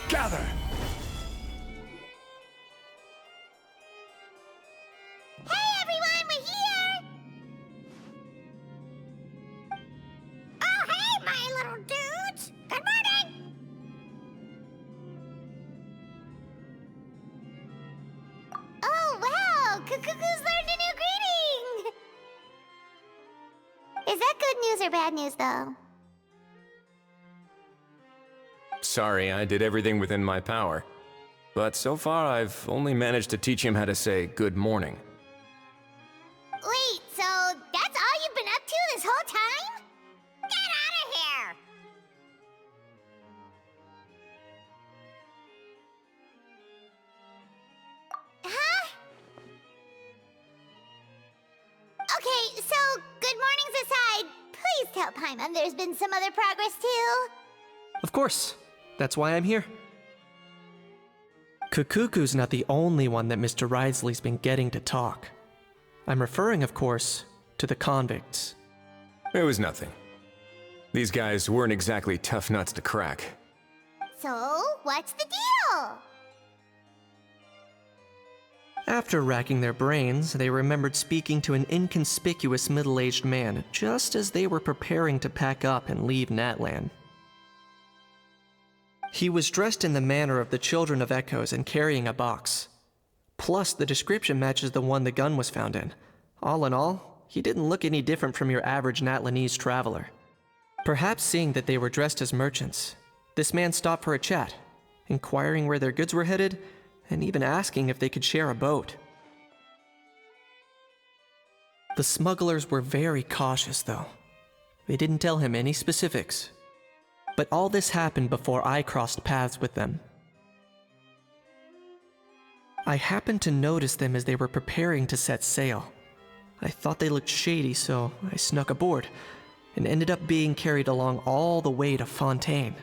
Gather! Hey everyone, we're here! Oh hey, my little dudes! Good morning! Oh wow, Kukuku's learned a new greeting! Is that good news or bad news though? Sorry, I did everything within my power. But so far, I've only managed to teach him how to say good morning. Wait, so that's all you've been up to this whole time? Get out of here! Huh? Okay, so good mornings aside, please tell Paimon there's been some other progress too. Of course. That's why I'm here. Kakuku's not the only one that Mr. Risley's been getting to talk. I'm referring, of course, to the convicts. It was nothing. These guys weren't exactly tough nuts to crack. So, what's the deal? After racking their brains, they remembered speaking to an inconspicuous middle-aged man just as they were preparing to pack up and leave Natlan. He was dressed in the manner of the Children of Echoes and carrying a box. Plus, the description matches the one the gun was found in. All in all, he didn't look any different from your average Natlanese traveler. Perhaps seeing that they were dressed as merchants, this man stopped for a chat, inquiring where their goods were headed, and even asking if they could share a boat. The smugglers were very cautious, though. They didn't tell him any specifics. But all this happened before I crossed paths with them. I happened to notice them as they were preparing to set sail. I thought they looked shady, so I snuck aboard, and ended up being carried along all the way to Fontaine.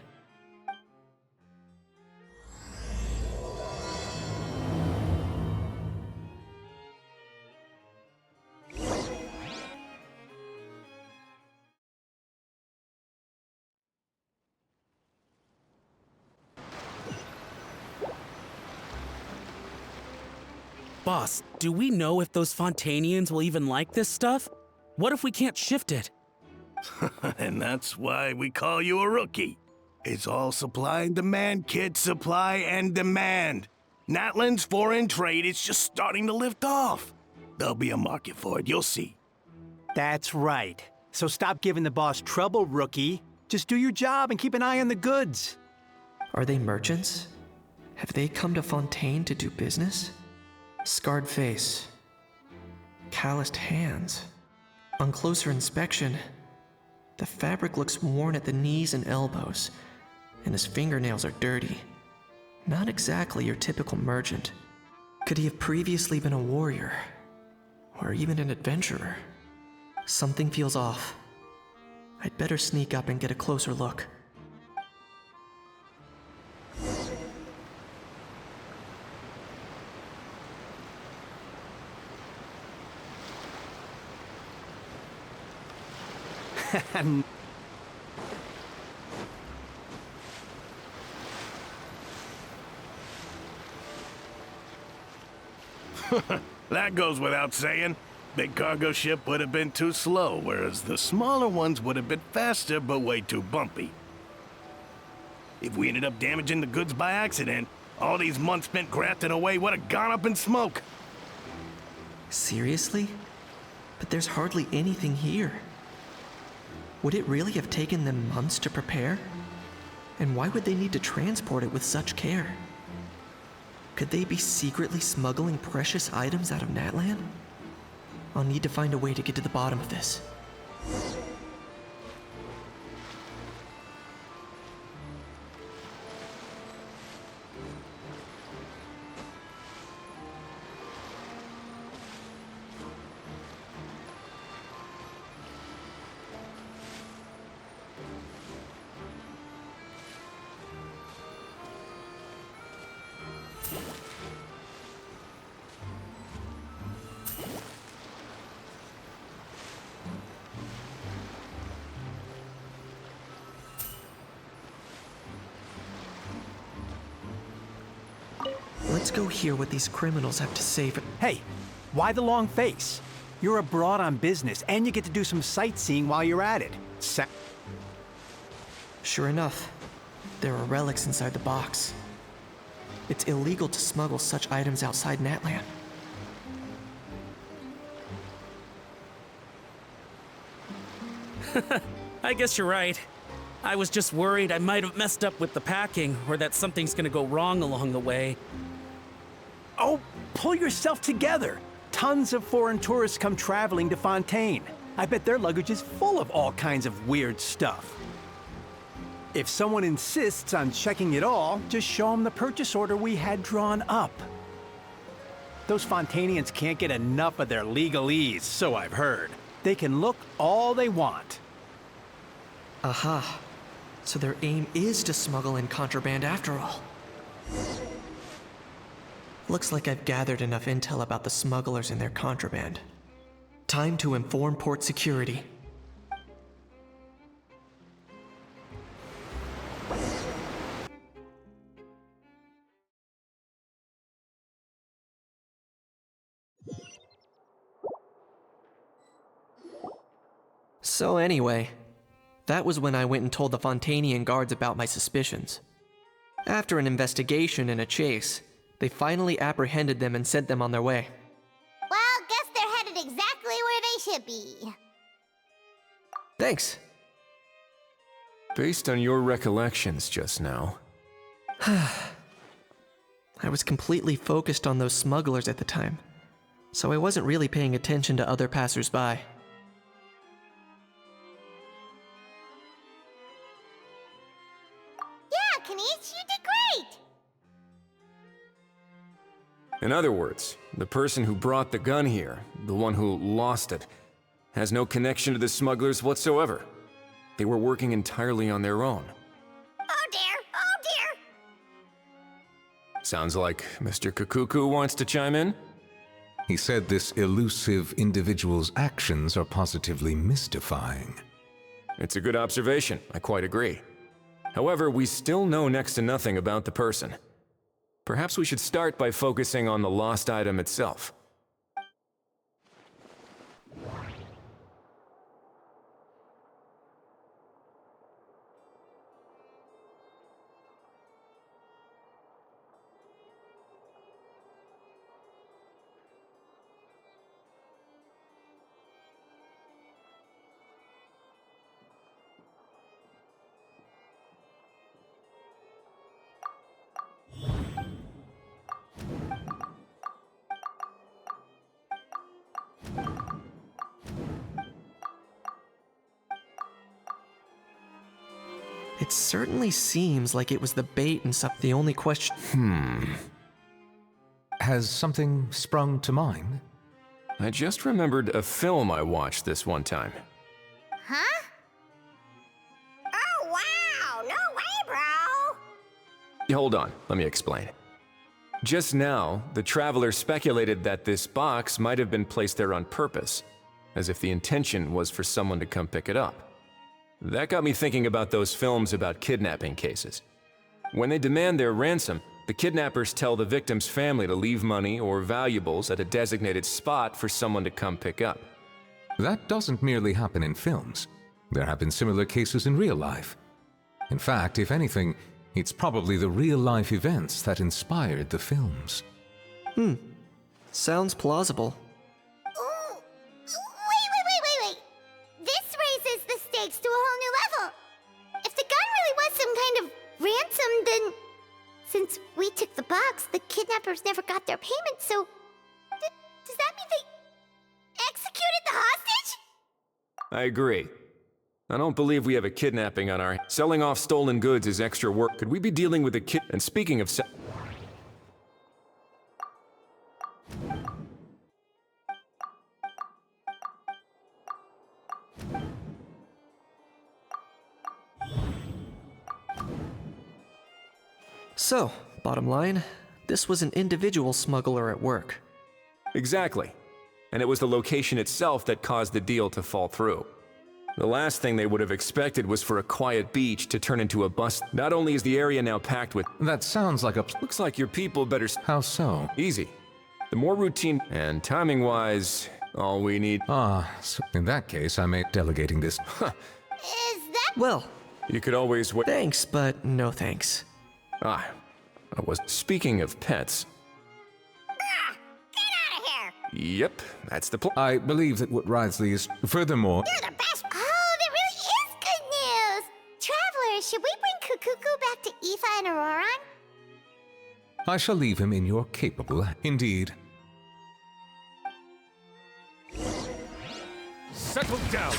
Boss, do we know if those Fontainians will even like this stuff? What if we can't shift it? And that's why we call you a rookie. It's all supply and demand, kid. Supply and demand. Natlan's foreign trade is just starting to lift off. There'll be a market for it, you'll see. That's right. So stop giving the boss trouble, rookie. Just do your job and keep an eye on the goods. Are they merchants? Have they come to Fontaine to do business? Scarred face. Calloused hands. On closer inspection, the fabric looks worn at the knees and elbows, and his fingernails are dirty. Not exactly your typical merchant. Could he have previously been a warrior? Or even an adventurer? Something feels off. I'd better sneak up and get a closer look. That goes without saying. Big cargo ship would have been too slow, whereas the smaller ones would have been faster but way too bumpy. If we ended up damaging the goods by accident, all these months spent grafting away would have gone up in smoke. Seriously? But there's hardly anything here. Would it really have taken them months to prepare? And why would they need to transport it with such care? Could they be secretly smuggling precious items out of Natlan? I'll need to find a way to get to the bottom of this. Let's go hear what these criminals have to say. Hey, why the long face? You're abroad on business, and you get to do some sightseeing while you're at it. Sure enough, there are relics inside the box. It's illegal to smuggle such items outside Natlan. I guess you're right. I was just worried I might have messed up with the packing, or that something's gonna go wrong along the way. Oh, pull yourself together. Tons of foreign tourists come traveling to Fontaine. I bet their luggage is full of all kinds of weird stuff. If someone insists on checking it all, just show them the purchase order we had drawn up. Those Fontainians can't get enough of their legalese, so I've heard. They can look all they want. Aha. So their aim is to smuggle in contraband after all. Looks like I've gathered enough intel about the smugglers and their contraband. Time to inform port security. So anyway, that was when I went and told the Fontainian guards about my suspicions. After an investigation and a chase, they finally apprehended them and sent them on their way. Well, guess they're headed exactly where they should be. Thanks. Based on your recollections just now, I was completely focused on those smugglers at the time, so I wasn't really paying attention to other passersby. Yeah, Kanish, you did great! in other words, the person who brought the gun here, the one who lost it, has no connection to the smugglers whatsoever. They were working entirely on their own. Oh dear, oh dear! Sounds like Mr. Kakuku wants to chime in? He said this elusive individual's actions are positively mystifying. It's a good observation, I quite agree. However, we still know next to nothing about the person. Perhaps we should start by focusing on the lost item itself. It certainly seems like it was the bait and stuff. The only question. Has something sprung to mind? I just remembered a film I watched this one time. Huh? Oh wow, no way, bro! Hold on, let me explain. Just now, the traveler speculated that this box might have been placed there on purpose, as if the intention was for someone to come pick it up. That got me thinking about those films about kidnapping cases. When they demand their ransom, the kidnappers tell the victim's family to leave money or valuables at a designated spot for someone to come pick up. That doesn't merely happen in films. There have been similar cases in real life. In fact, if anything, it's probably the real-life events that inspired the films. Sounds plausible. Ooh, wait. This raises the stakes to a whole new level. If the gun really was some kind of ransom, then since we took the box, the kidnappers never got their payment, so does that mean they executed the hostage? I agree. I don't believe we have a kidnapping on our... Selling off stolen goods is extra work. Could we be dealing with a kid... And speaking of So, bottom line, this was an individual smuggler at work. Exactly. And it was the location itself that caused the deal to fall through. The last thing they would have expected was for a quiet beach to turn into a bust. Not only is the area now packed with... That sounds like a... Looks like your people better... How so? Easy. The more routine... And timing-wise, all we need... So in that case, I may... Delegating this... Is that... Well... You could always wait... Thanks, but no thanks. I was... Speaking of pets... Get out of here! Yep, that's the plan. I believe that what Wriothesley is... Furthermore... You're the best! Oh, that really is good news! Travelers, should we bring Kukuku back to Aoife and Auroran? I shall leave him in your capable... Indeed. Settle down!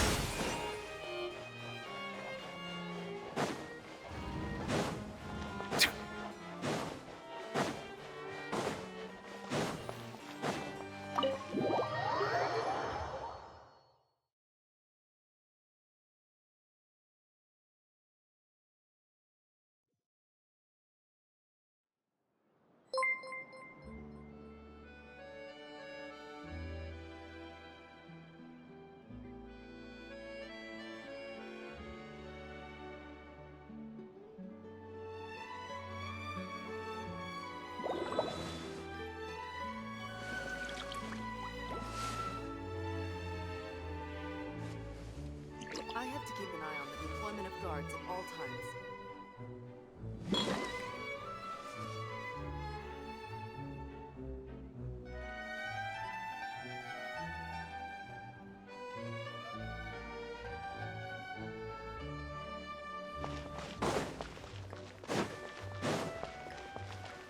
keep an eye on the deployment of guards at all times.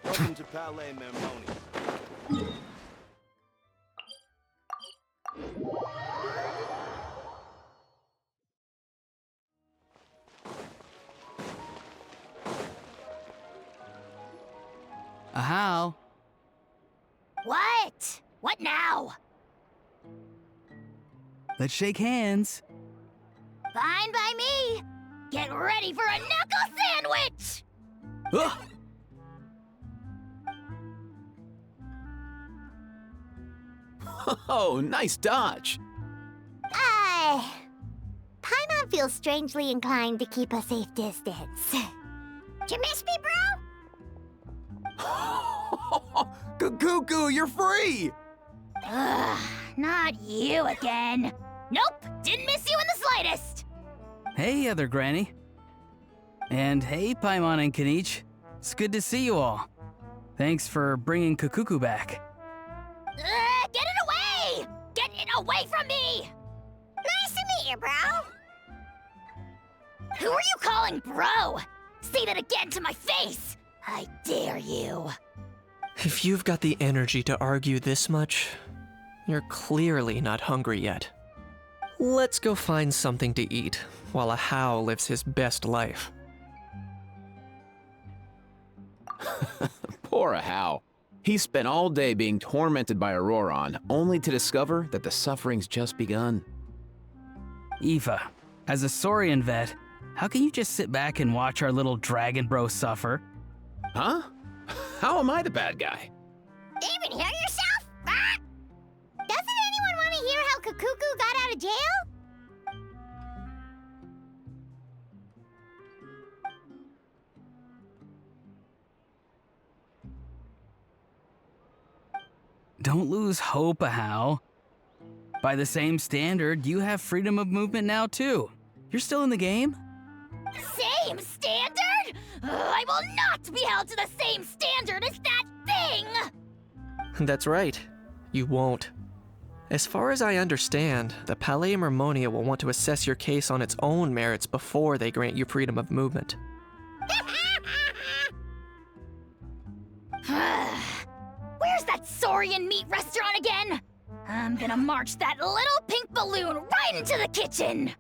Welcome to Palais Mermoni. How? What? What now? Let's shake hands. Fine by me. Get ready for a knuckle sandwich! Ugh! Oh, nice dodge. Paimon feels strangely inclined to keep a safe distance. Did you miss me, bro? Cuckoo, you're free! Ugh, not you again. Nope, didn't miss you in the slightest. Hey, other granny. And hey, Paimon and Kanich. It's good to see you all. Thanks for bringing Kukuku back. Get it away! Get it away from me! Nice to meet you, bro. Who are you calling bro? Say that again to my face! I dare you. If you've got the energy to argue this much, you're clearly not hungry yet. Let's go find something to eat while a How lives his best life. Poor How. He spent all day being tormented by Auroron, only to discover that the suffering's just begun. Eva, as a Saurian vet, how can you just sit back and watch our little dragon bro suffer? Huh? How am I the bad guy? Even hear yourself? Ah! Doesn't anyone want to hear how Kukuku got out of jail? Don't lose hope, How. By the same standard, you have freedom of movement now too. You're still in the game? Same standard? I will not be held to the same standard as that thing! That's right. You won't. As far as I understand, the Palais Mermonia will want to assess your case on its own merits before they grant you freedom of movement. Where's that Saurian meat restaurant again? I'm gonna march that little pink balloon right into the kitchen!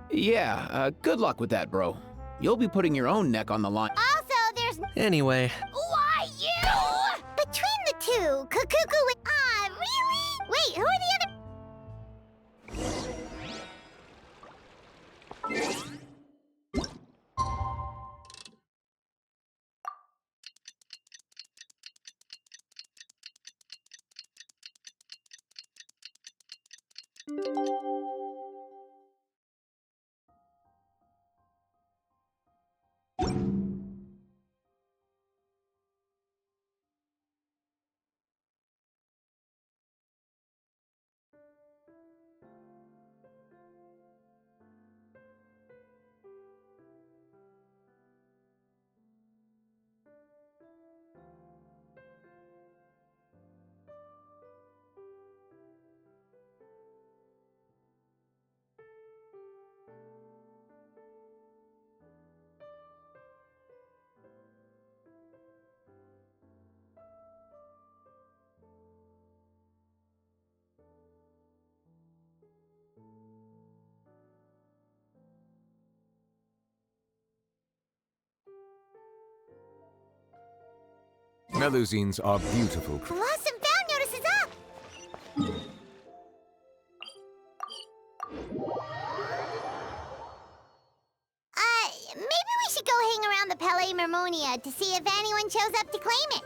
Yeah, good luck with that, bro. You'll be putting your own neck on the line. Also, there's... Anyway, Why, you? Between the two, Kukuku and... really? Wait, who are the other... Melusines are beautiful. Lost and found notice is up! Maybe we should go hang around the Palais Mermonia to see if anyone shows up to claim it.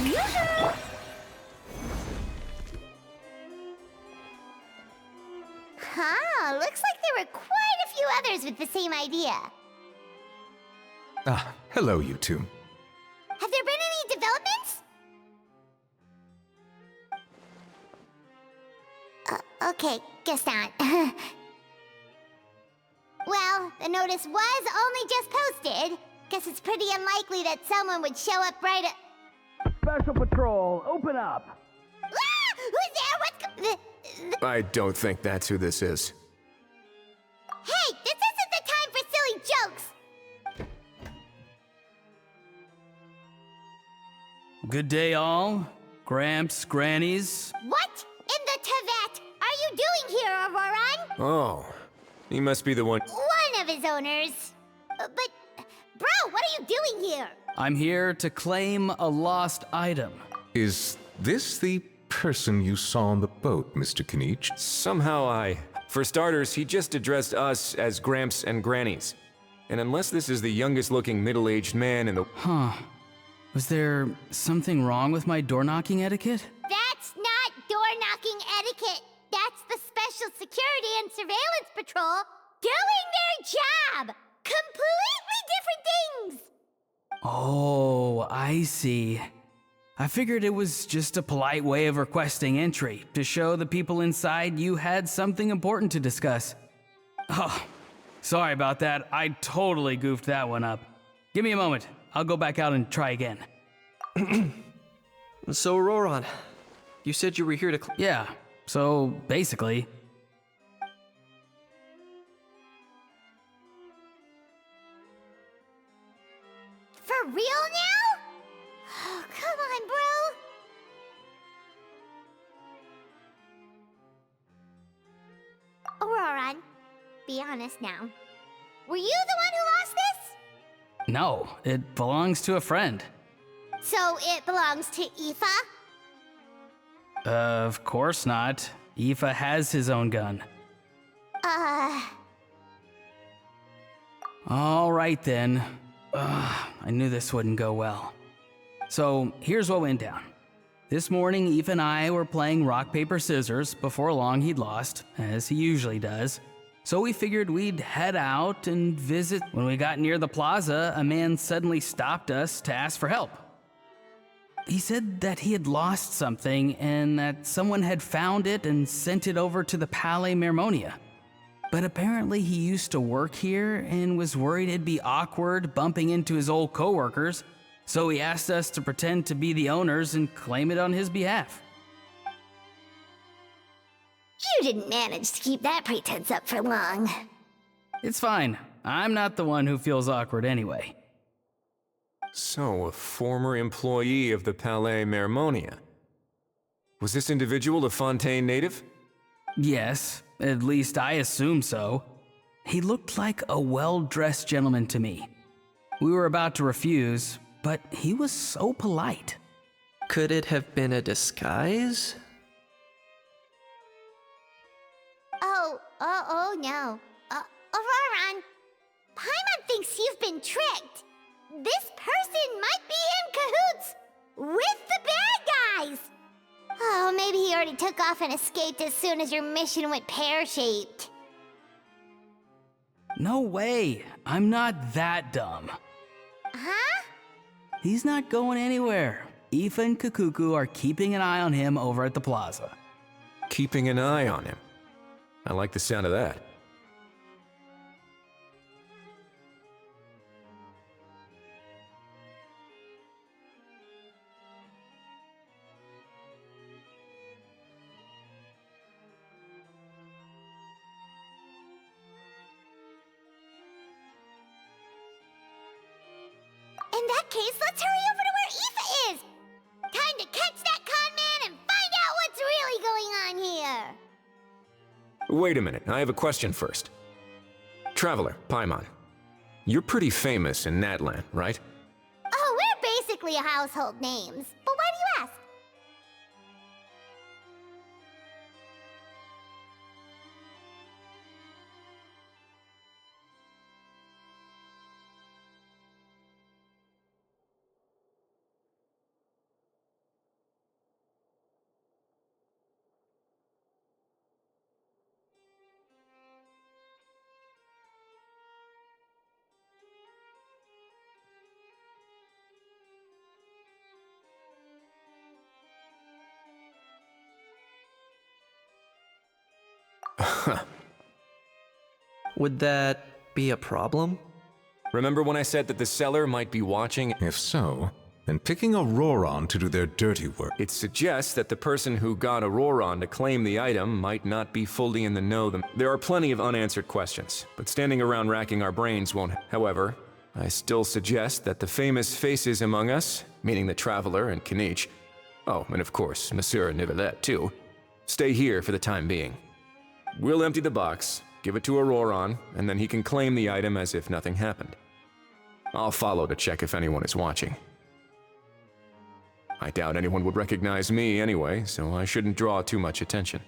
Yoo-hoo! Huh, looks like there were quite a few others with the same idea. Ah, hello, you two. Have there been any developments? Okay, guess not. Well, the notice was only just posted. Guess it's pretty unlikely that someone would show up right at... Special Patrol, open up! Ah! Who's there? I don't think that's who this is. Hey, this isn't the time for silly jokes! Good day, all. Gramps, Grannies. What in the Tevat are you doing here, Auroran? Oh, he must be the one. One of his owners. But, bro, what are you doing here? I'm here to claim a lost item. Is this the person you saw on the boat, Mr. Kinich? Somehow For starters, he just addressed us as Gramps and Grannies. And unless this is the youngest looking middle-aged man in the... Huh. Was there something wrong with my door-knocking etiquette? That's not door-knocking etiquette. That's the Special Security and Surveillance Patrol doing their job! Completely different things! Oh, I see. I figured it was just a polite way of requesting entry, to show the people inside you had something important to discuss. Oh, sorry about that. I totally goofed that one up. Give me a moment. I'll go back out and try again. So, Roran, you said you were here to... Yeah, so basically... For real now? Oh, come on, bro. Auroran, be honest now. Were you the one who lost this? No, it belongs to a friend. So it belongs to Aoife? Of course not. Aoife has his own gun. All right then. I knew this wouldn't go well. So here's what went down. This morning, Aoife and I were playing rock, paper, scissors. Before long, he'd lost, as he usually does. So we figured we'd head out and visit. When we got near the plaza, a man suddenly stopped us to ask for help. He said that he had lost something and that someone had found it and sent it over to the Palais Mermonia. But apparently he used to work here and was worried it'd be awkward bumping into his old coworkers, so he asked us to pretend to be the owners and claim it on his behalf. You didn't manage to keep that pretense up for long. It's fine. I'm not the one who feels awkward anyway. So, a former employee of the Palais Mermonia. Was this individual a Fontaine native? Yes, at least I assume so. He looked like a well-dressed gentleman to me. We were about to refuse, but he was so polite. Could it have been a disguise? Oh no. Auroran, Paimon thinks you've been tricked. This person might be in cahoots with the bad guys. Oh, maybe he already took off and escaped as soon as your mission went pear-shaped. No way. I'm not that dumb. Huh? He's not going anywhere. Aoife and Kakuku are keeping an eye on him over at the plaza. Keeping an eye on him. I like the sound of that. In that case, let's hurry over to where Aoife is! Time to catch that con man and find out what's really going on here! Wait a minute, I have a question first. Traveler, Paimon, you're pretty famous in Natlan, right? Oh, we're basically household names. But why do you ask? Would that be a problem? Remember when I said that the seller might be watching? If so, then picking Auroron to do their dirty work. It suggests that the person who got Auroron to claim the item might not be fully in the know. There are plenty of unanswered questions, but standing around racking our brains won't. However, I still suggest that the famous faces among us, meaning the Traveler and Kinich, oh, and of course, Monsieur Nivelette too, stay here for the time being. We'll empty the box, give it to Auroron, and then he can claim the item as if nothing happened. I'll follow to check if anyone is watching. I doubt anyone would recognize me anyway, so I shouldn't draw too much attention.